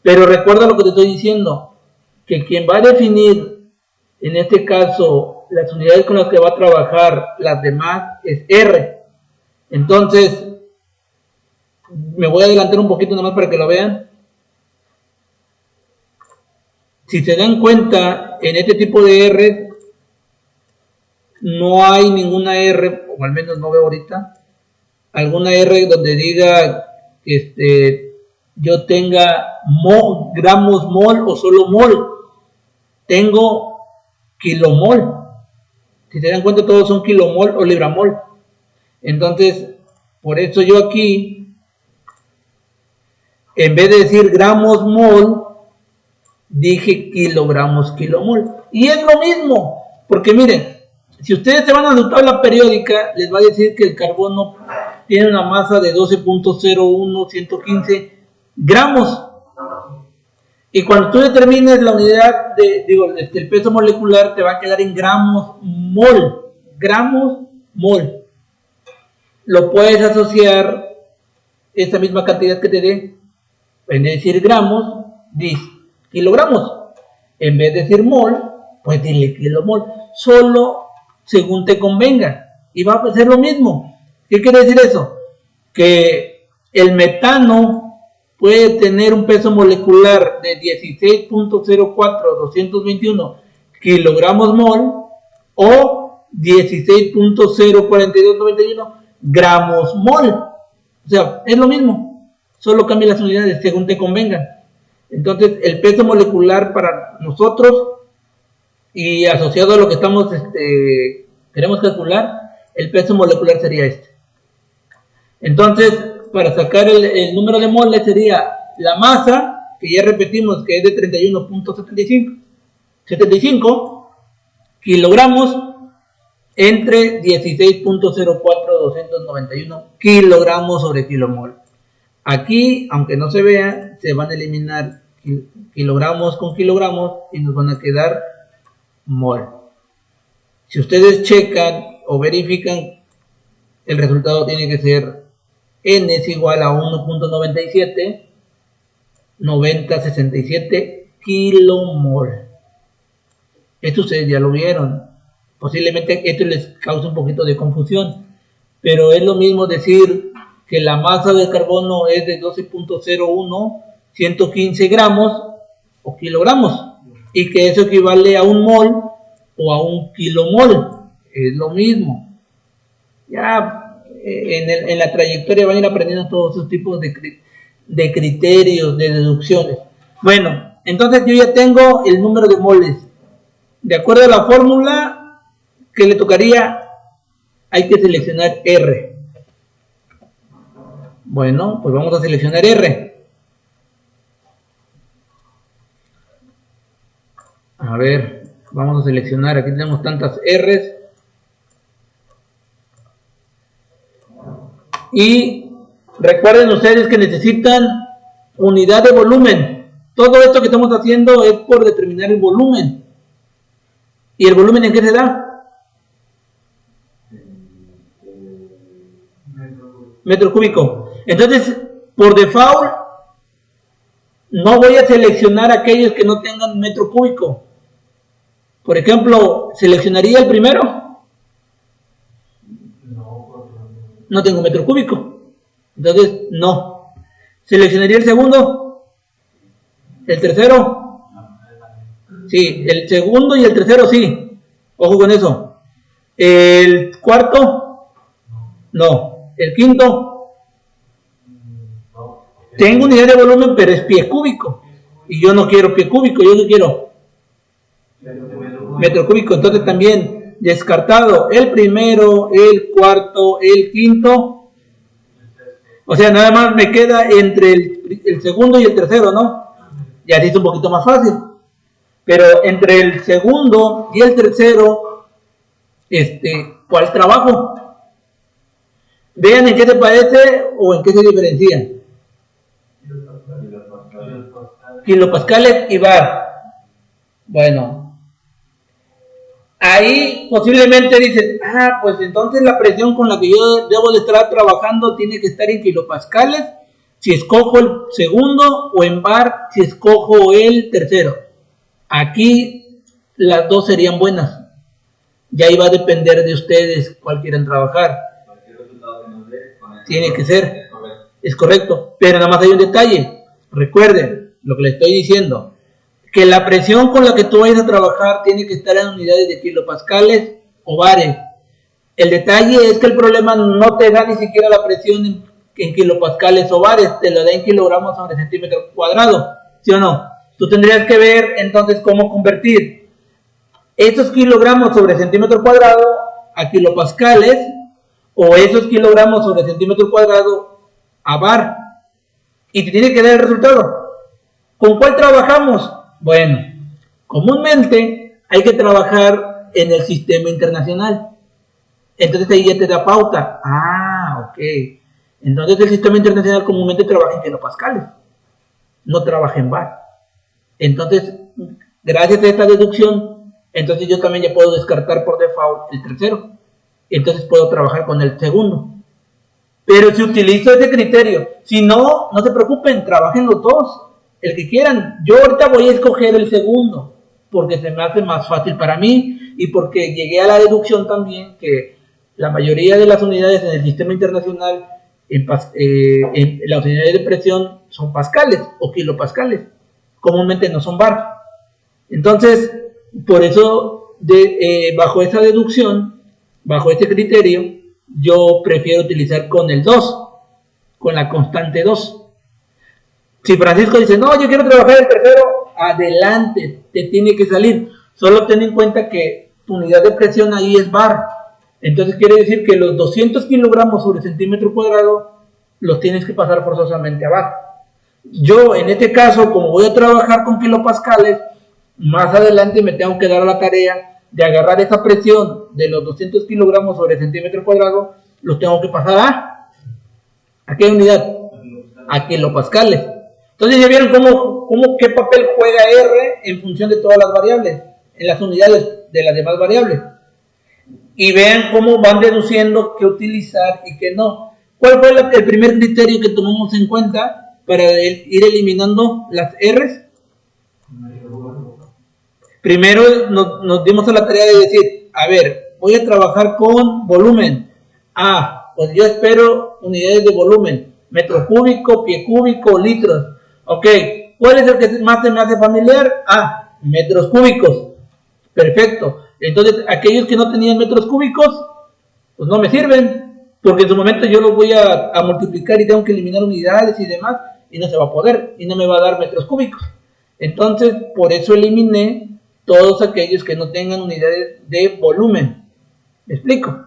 Pero recuerda lo que te estoy diciendo, que quien va a definir, en este caso, las unidades con las que va a trabajar las demás es R. Entonces, me voy a adelantar un poquito nomás para que lo vean. Si se dan cuenta, en este tipo de R no hay ninguna R, o al menos no veo ahorita, alguna R donde diga que yo tenga gramos mol o solo mol. Tengo kilomol. Si se dan cuenta, todos son kilomol o libramol. Entonces, por eso yo aquí, en vez de decir gramos mol, dije kilogramos kilomol. Y es lo mismo, porque miren, si ustedes se van a su tabla periódica, les va a decir que el carbono tiene una masa de 12.01115 gramos. Y cuando tú determines la unidad el peso molecular, te va a quedar en gramos mol. Gramos mol. Lo puedes asociar, esta misma cantidad que te dé, en vez de decir gramos, dice kilogramos. En vez de decir mol, pues dile kilomol. Solo según te convenga. Y va a ser lo mismo. ¿Qué quiere decir eso? Que el metano puede tener un peso molecular de 16.04221 kilogramos mol o 16.04291 gramos mol. O sea, es lo mismo, solo cambia las unidades según te convengan. Entonces, el peso molecular para nosotros y asociado a lo que estamos queremos calcular, el peso molecular sería este. Entonces, para sacar el número de moles sería la masa, que ya repetimos que es de 31.75 kilogramos entre 16.04291 kilogramos sobre kilomol. Aquí, aunque no se vea, se van a eliminar kilogramos con kilogramos y nos van a quedar mol. Si ustedes checan o verifican, el resultado tiene que ser N es igual a 1.97 9067 kilomol. Esto ustedes ya lo vieron. Posiblemente esto les cause un poquito de confusión, pero es lo mismo decir que la masa del carbono es de 12.01 gramos o kilogramos y que eso equivale a un mol o a un kilomol. Es lo mismo. Ya en la trayectoria van a ir aprendiendo todos esos tipos de criterios, de deducciones. Bueno, entonces yo ya tengo el número de moles. De acuerdo a la fórmula que le tocaría, hay que seleccionar R. Bueno, pues vamos a seleccionar R. A ver, vamos a seleccionar, aquí tenemos tantas R's. Y recuerden ustedes que necesitan unidad de volumen. Todo esto que estamos haciendo es por determinar el volumen. ¿Y el volumen en qué se da? Metro cúbico. Entonces, por default, no voy a seleccionar aquellos que no tengan metro cúbico. Por ejemplo, ¿seleccionaría el primero? No tengo metro cúbico. Entonces, no. ¿Seleccionaría el segundo? ¿El tercero? Sí, el segundo y el tercero sí. Ojo con eso. ¿El cuarto? No. ¿El quinto? Tengo unidad de volumen, pero es pie cúbico. Y yo no quiero pie cúbico, yo no quiero metro cúbico. Entonces también descartado el primero, el cuarto, el quinto. O sea, nada más me queda entre el segundo y el tercero, ¿no? Y así es un poquito más fácil. Pero entre el segundo y el tercero, ¿cuál trabajo? Vean en qué se parece o en qué se diferencia. Kilopascales y bar. Bueno, ahí posiblemente dicen, pues entonces la presión con la que yo debo de estar trabajando tiene que estar en kilopascales si escojo el segundo, o en bar si escojo el tercero. Aquí las dos serían buenas. Ya iba a depender de ustedes cuál quieran trabajar. Tiene que ser, es correcto, pero nada más hay un detalle. Recuerden lo que les estoy diciendo, que la presión con la que tú vayas a trabajar tiene que estar en unidades de kilopascales o bares. El detalle es que el problema no te da ni siquiera la presión en kilopascales o bares, te lo da en kilogramos sobre centímetro cuadrado, ¿sí o no? Tú tendrías que ver entonces cómo convertir esos kilogramos sobre centímetro cuadrado a kilopascales o esos kilogramos sobre centímetro cuadrado a bar, y te tiene que dar el resultado. ¿Con cuál trabajamos? Bueno, comúnmente hay que trabajar en el sistema internacional. Entonces ahí ya te da pauta. Ah, ok. Entonces el sistema internacional comúnmente trabaja en kilopascales, no trabaja en bar. Entonces, gracias a esta deducción, entonces yo también ya puedo descartar por default el tercero. Entonces puedo trabajar con el segundo. Pero si utilizo ese criterio, si no, no se preocupen, trabajen los dos, el que quieran. Yo ahorita voy a escoger el segundo, porque se me hace más fácil para mí y porque llegué a la deducción también que la mayoría de las unidades en el sistema internacional, en las unidades de presión son pascales o kilopascales, comúnmente no son bar. Entonces, por eso, bajo esa deducción, bajo ese criterio, yo prefiero utilizar con el 2, con la constante 2. Si Francisco dice, no, yo quiero trabajar el tercero, adelante, te tiene que salir. Solo ten en cuenta que tu unidad de presión ahí es bar. Entonces quiere decir que los 200 kilogramos sobre centímetro cuadrado los tienes que pasar forzosamente a bar. Yo, en este caso, como voy a trabajar con kilopascales, más adelante me tengo que dar a la tarea de agarrar esa presión de los 200 kilogramos sobre centímetro cuadrado, los tengo que pasar ¿a qué unidad? A kilopascales. Entonces ya vieron qué papel juega R en función de todas las variables, en las unidades de las demás variables. Y vean cómo van deduciendo qué utilizar y qué no. ¿Cuál fue el primer criterio que tomamos en cuenta para ir eliminando las R's? Primero nos dimos a la tarea de decir, a ver, voy a trabajar con volumen. Pues yo espero unidades de volumen, metro cúbico, pie cúbico, litros. Ok, ¿cuál es el que más se me hace familiar? Metros cúbicos. Perfecto. Entonces, aquellos que no tenían metros cúbicos, pues no me sirven, porque en su momento yo los voy a multiplicar y tengo que eliminar unidades y demás, y no se va a poder, y no me va a dar metros cúbicos. Entonces, por eso eliminé todos aquellos que no tengan unidades de volumen. ¿Me explico?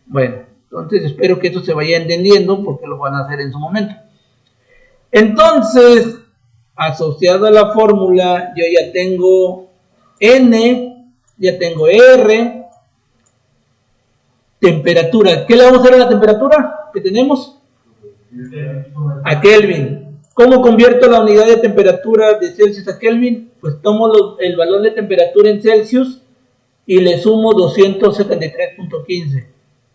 Bueno, entonces espero que esto se vaya entendiendo porque lo van a hacer en su momento. Entonces, asociado a la fórmula, yo ya tengo N, ya tengo R, temperatura. ¿Qué le vamos a hacer a la temperatura que tenemos? A Kelvin. ¿Cómo convierto la unidad de temperatura de Celsius a Kelvin? Pues tomo el valor de temperatura en Celsius y le sumo 273.15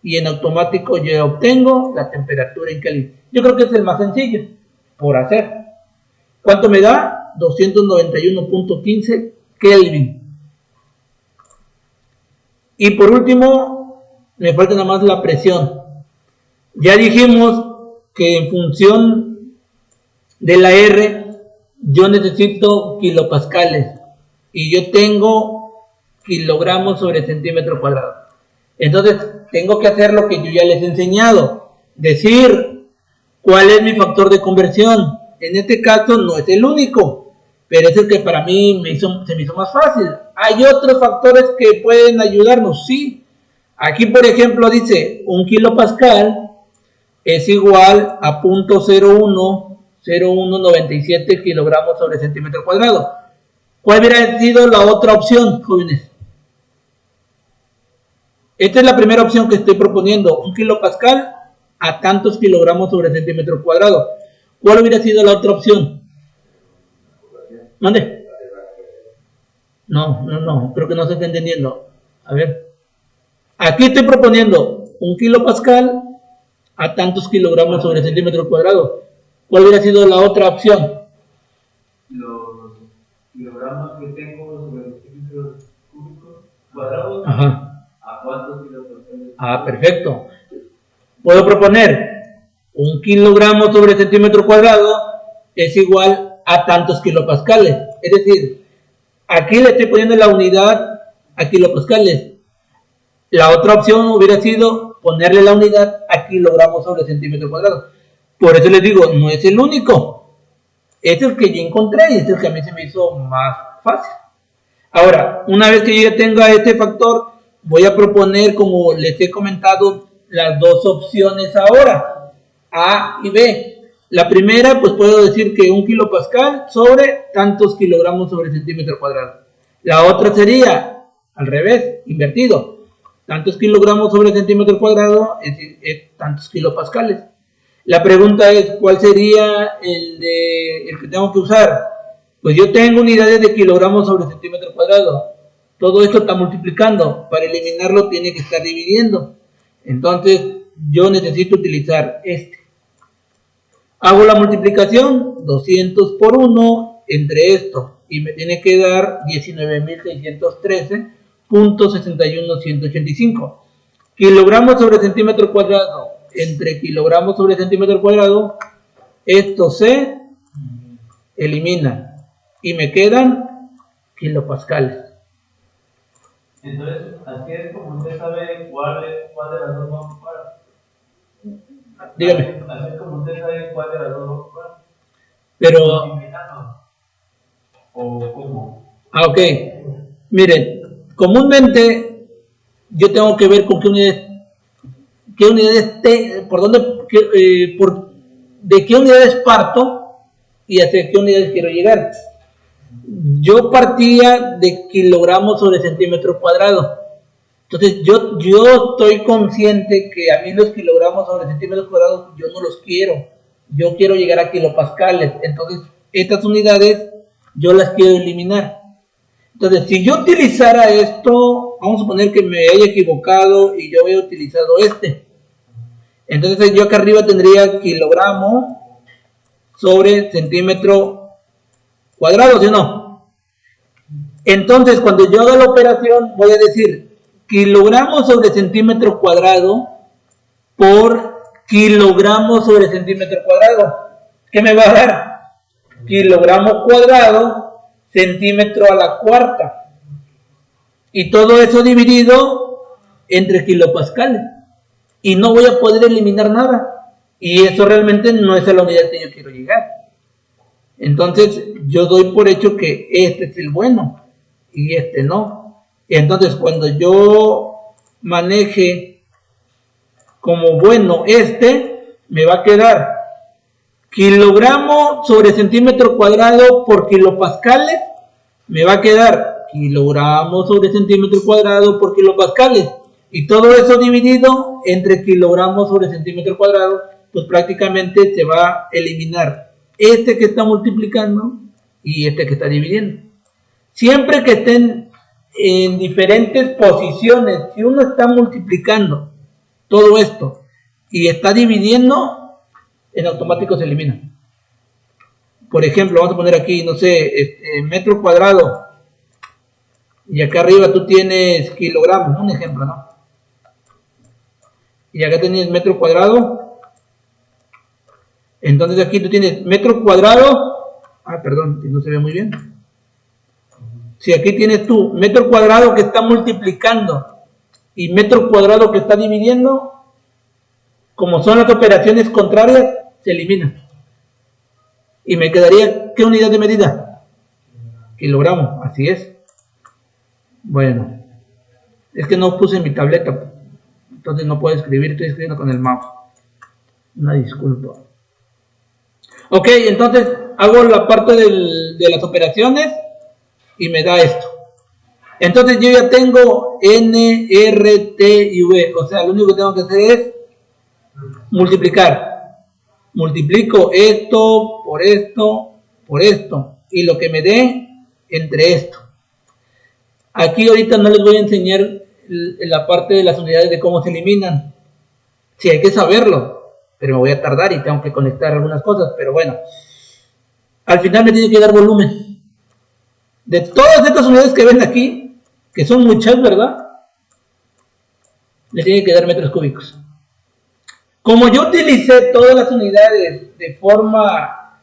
y en automático yo obtengo la temperatura en Kelvin. Yo creo que es el más sencillo por hacer. ¿Cuánto me da? 291.15 Kelvin. Y por último, me falta nada más la presión. Ya dijimos que en función de la R, yo necesito kilopascales y yo tengo kilogramos sobre centímetro cuadrado. Entonces, tengo que hacer lo que yo ya les he enseñado, decir cuál es mi factor de conversión. En este caso no es el único, pero es el que para mí se me hizo más fácil. Hay otros factores que pueden ayudarnos, sí. Aquí, por ejemplo, dice 1 kilopascal es igual a 0.0197 kilogramos sobre centímetro cuadrado. ¿Cuál hubiera sido la otra opción, jóvenes? Esta es la primera opción que estoy proponiendo, 1 kilopascal a tantos kilogramos sobre centímetro cuadrado. ¿Cuál hubiera sido la otra opción? ¿Mande? No, creo que no se está entendiendo. A ver. Aquí estoy proponiendo 1 kilopascal a tantos kilogramos sobre centímetro cuadrado. ¿Cuál hubiera sido la otra opción? Los kilogramos que tengo sobre centímetros cúbicos cuadrados. Ajá. ¿A cuántos kilopascales? Perfecto. Puedo proponer 1 kilogramo sobre centímetro cuadrado es igual a tantos kilopascales. Es decir, aquí le estoy poniendo la unidad a kilopascales. La otra opción hubiera sido ponerle la unidad a kilogramos sobre centímetro cuadrado. Por eso les digo, no es el único. Es el que yo encontré y es el que a mí se me hizo más fácil. Ahora, una vez que yo ya tenga este factor, voy a proponer, como les he comentado, las dos opciones ahora, A y B. La primera, pues puedo decir que 1 kilopascal sobre tantos kilogramos sobre centímetro cuadrado. La otra sería al revés, invertido. Tantos kilogramos sobre centímetro cuadrado es tantos kilopascales. La pregunta es, ¿cuál sería el que tengo que usar? Pues yo tengo unidades de kilogramos sobre centímetro cuadrado. Todo esto está multiplicando. Para eliminarlo tiene que estar dividiendo. Entonces, yo necesito utilizar este. Hago la multiplicación, 200 por 1 entre esto. Y me tiene que dar 19.613.61185. Kilogramos sobre centímetro cuadrado entre kilogramos sobre centímetro cuadrado. Esto se elimina. Y me quedan kilopascales. Entonces, así es como usted sabe cuál de las dos va a ocupar. Dígame. Así es como usted sabe cuál de las dos va a ocupar. Pero... ¿O cómo? Ok. Miren, comúnmente yo tengo que ver con qué unidades de qué unidades parto y hacia qué unidades quiero llegar. Yo partía de kilogramos sobre centímetro cuadrado. Entonces yo estoy consciente que a mí los kilogramos sobre centímetro cuadrado yo no los quiero. Yo quiero llegar a kilopascales. Entonces estas unidades yo las quiero eliminar. Entonces si yo utilizara esto, vamos a suponer que me haya equivocado y yo he utilizado este. Entonces yo acá arriba tendría kilogramo sobre centímetro cuadrado, ¿sí o no? Entonces cuando yo haga la operación voy a decir kilogramos sobre centímetro cuadrado por kilogramos sobre centímetro cuadrado. ¿Qué me va a dar? Kilogramo cuadrado centímetro a la cuarta. Y todo eso dividido entre kilopascales. Y no voy a poder eliminar nada. Y eso realmente no es a la unidad que yo quiero llegar. Entonces yo doy por hecho que este es el bueno y este no. Y entonces cuando yo maneje como bueno este, me va a quedar kilogramo sobre centímetro cuadrado por kilopascales. Me va a quedar kilogramo sobre centímetro cuadrado por kilopascales. Y todo eso dividido entre kilogramos sobre centímetro cuadrado, pues prácticamente se va a eliminar este que está multiplicando y este que está dividiendo. Siempre que estén en diferentes posiciones, si uno está multiplicando todo esto y está dividiendo, en automático se elimina. Por ejemplo, vamos a poner aquí, no sé, metro cuadrado, y acá arriba tú tienes kilogramos, un ejemplo, ¿no? Y acá tienes metro cuadrado. Entonces aquí tú tienes metro cuadrado. Perdón, no se ve muy bien. Si aquí tienes tú metro cuadrado que está multiplicando y metro cuadrado que está dividiendo, como son las operaciones contrarias, se eliminan. Y me quedaría, ¿qué unidad de medida? Kilogramo, así es. Bueno, es que no puse mi tableta, entonces no puedo escribir, estoy escribiendo con el mouse. Una disculpa. Ok, entonces hago la parte de las operaciones y me da esto. Entonces yo ya tengo N, R, T y V. O sea, lo único que tengo que hacer es multiplicar. Multiplico esto por esto por esto. Y lo que me dé entre esto. Aquí ahorita no les voy a enseñar la parte de las unidades de cómo se eliminan. Sí, hay que saberlo, pero me voy a tardar y tengo que conectar algunas cosas, pero bueno. Al final me tiene que dar volumen. De todas estas unidades que ven aquí, que son muchas, ¿verdad? Le tiene que dar metros cúbicos. Como yo utilicé todas las unidades de forma,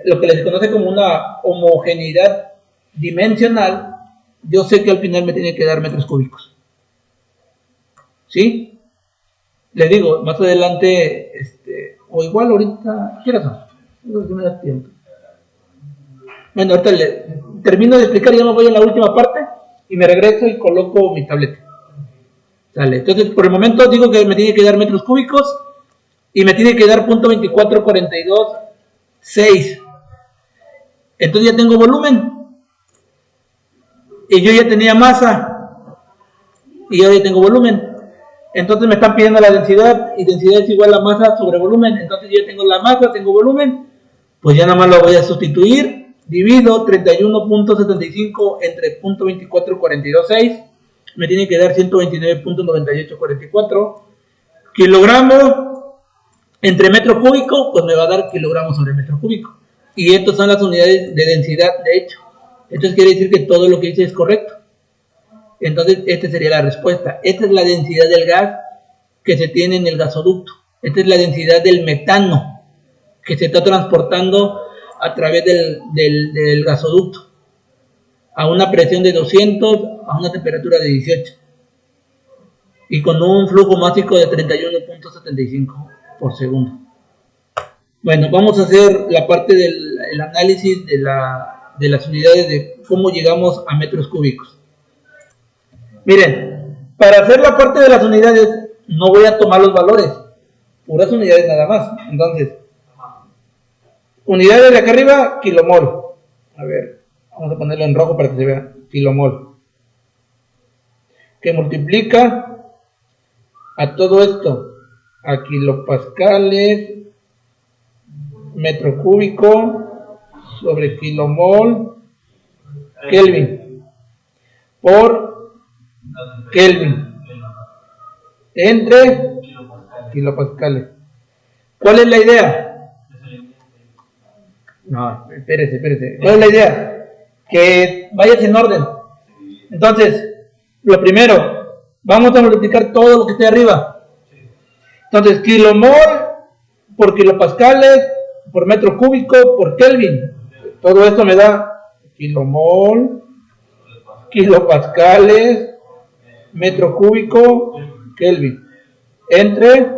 lo que les conoce como una homogeneidad dimensional, yo sé que al final me tiene que dar metros cúbicos. ¿Sí? Les digo, más adelante, o igual ahorita, ¿qué razón? No me da tiempo. Bueno, ahorita termino de explicar y ya me voy a la última parte y me regreso y coloco mi tableta. Sale. Entonces, por el momento digo que me tiene que dar metros cúbicos y me tiene que dar 0.24426. Entonces ya tengo volumen. Y yo ya tenía masa. Y ahora ya tengo volumen. Entonces me están pidiendo la densidad. Y densidad es igual a masa sobre volumen. Entonces yo ya tengo la masa, tengo volumen. Pues ya nada más lo voy a sustituir. Divido 31.75 entre 0.24426. Me tiene que dar 129.9844. Kilogramos entre metro cúbico, pues me va a dar kilogramos sobre metro cúbico. Y estas son las unidades de densidad, de hecho. Entonces quiere decir que todo lo que dice es correcto. Entonces esta sería la respuesta. Esta es la densidad del gas que se tiene en el gasoducto. Esta es la densidad del metano que se está transportando a través del gasoducto a una presión de 200 a una temperatura de 18 y con un flujo másico de 31.75 por segundo. Bueno, vamos a hacer la parte del análisis de las unidades de cómo llegamos a metros cúbicos. Miren, para hacer la parte de las unidades no voy a tomar los valores, puras unidades nada más. Entonces, unidades de acá arriba, kilomol. A ver, vamos a ponerlo en rojo para que se vea. Kilomol. Que multiplica a todo esto a kilopascales metro cúbico sobre kilomol Kelvin por Kelvin entre kilopascales. ¿Cuál es la idea? No, espérese. ¿Cuál es la idea? Que vayas en orden. Entonces, lo primero, vamos a multiplicar todo lo que esté arriba. Entonces, kilomol por kilopascales por metro cúbico por Kelvin. Todo esto me da kilomol, kilopascales, metro cúbico, Kelvin. Entre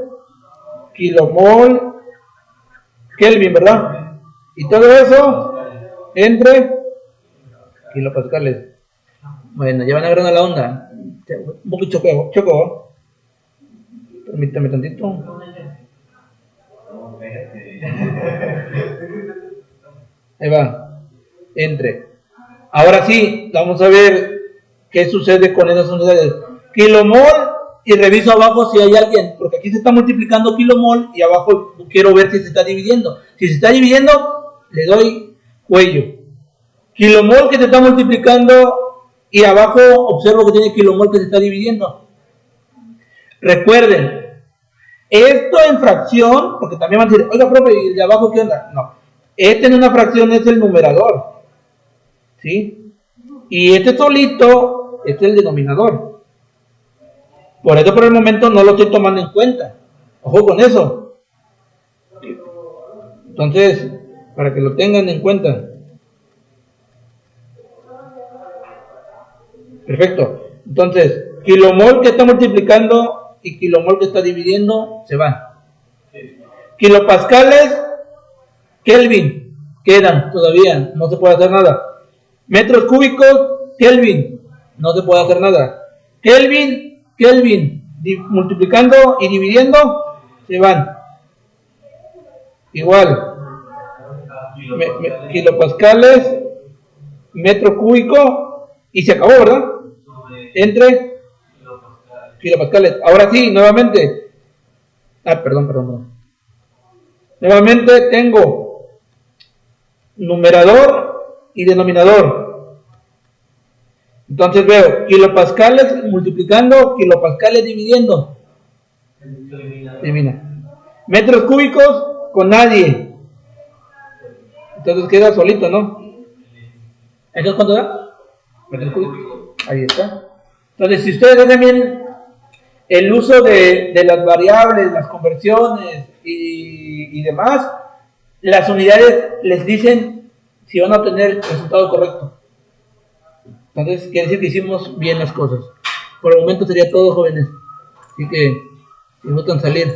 kilomol, Kelvin, ¿verdad? Y todo eso entre kilopascales. Bueno, ya van a agarrar la onda. Un poquito choco. Permítame tantito. Ahí va. Entre. Ahora sí, vamos a ver qué sucede con esas unidades. Kilomol, y reviso abajo si hay alguien, porque aquí se está multiplicando kilomol y abajo quiero ver si se está dividiendo. Si se está dividiendo, le doy cuello. Kilomol que se está multiplicando y abajo observo que tiene kilomol que se está dividiendo. Recuerden, esto en fracción, porque también van a decir, oiga, profe, ¿y de abajo qué onda? No, este en una fracción es el numerador, ¿sí? Y este solito es el denominador. Por eso por el momento no lo estoy tomando en cuenta. Ojo con eso. Entonces, para que lo tengan en cuenta. Perfecto. Entonces, kilomol que está multiplicando y kilomol que está dividiendo se van. Kilopascales, Kelvin, quedan todavía, no se puede hacer nada. Metros cúbicos, Kelvin, no se puede hacer nada. Kelvin, multiplicando y dividiendo, se van. Igual, kilopascales, metro cúbico, y se acabó, ¿verdad? Entre kilopascales. Ahora sí, nuevamente. Perdón. Nuevamente tengo numerador y denominador. Entonces veo kilopascales multiplicando, kilopascales dividiendo. Elimina. Metros cúbicos con nadie. Entonces queda solito, ¿no? ¿Entonces cuánto da? Metros cúbicos. Ahí está. Entonces, si ustedes hacen bien el uso de las variables, las conversiones y demás, las unidades les dicen si van a obtener el resultado correcto. Entonces, quiere decir que hicimos bien las cosas. Por el momento sería todo, jóvenes. Así que, si gustan salir.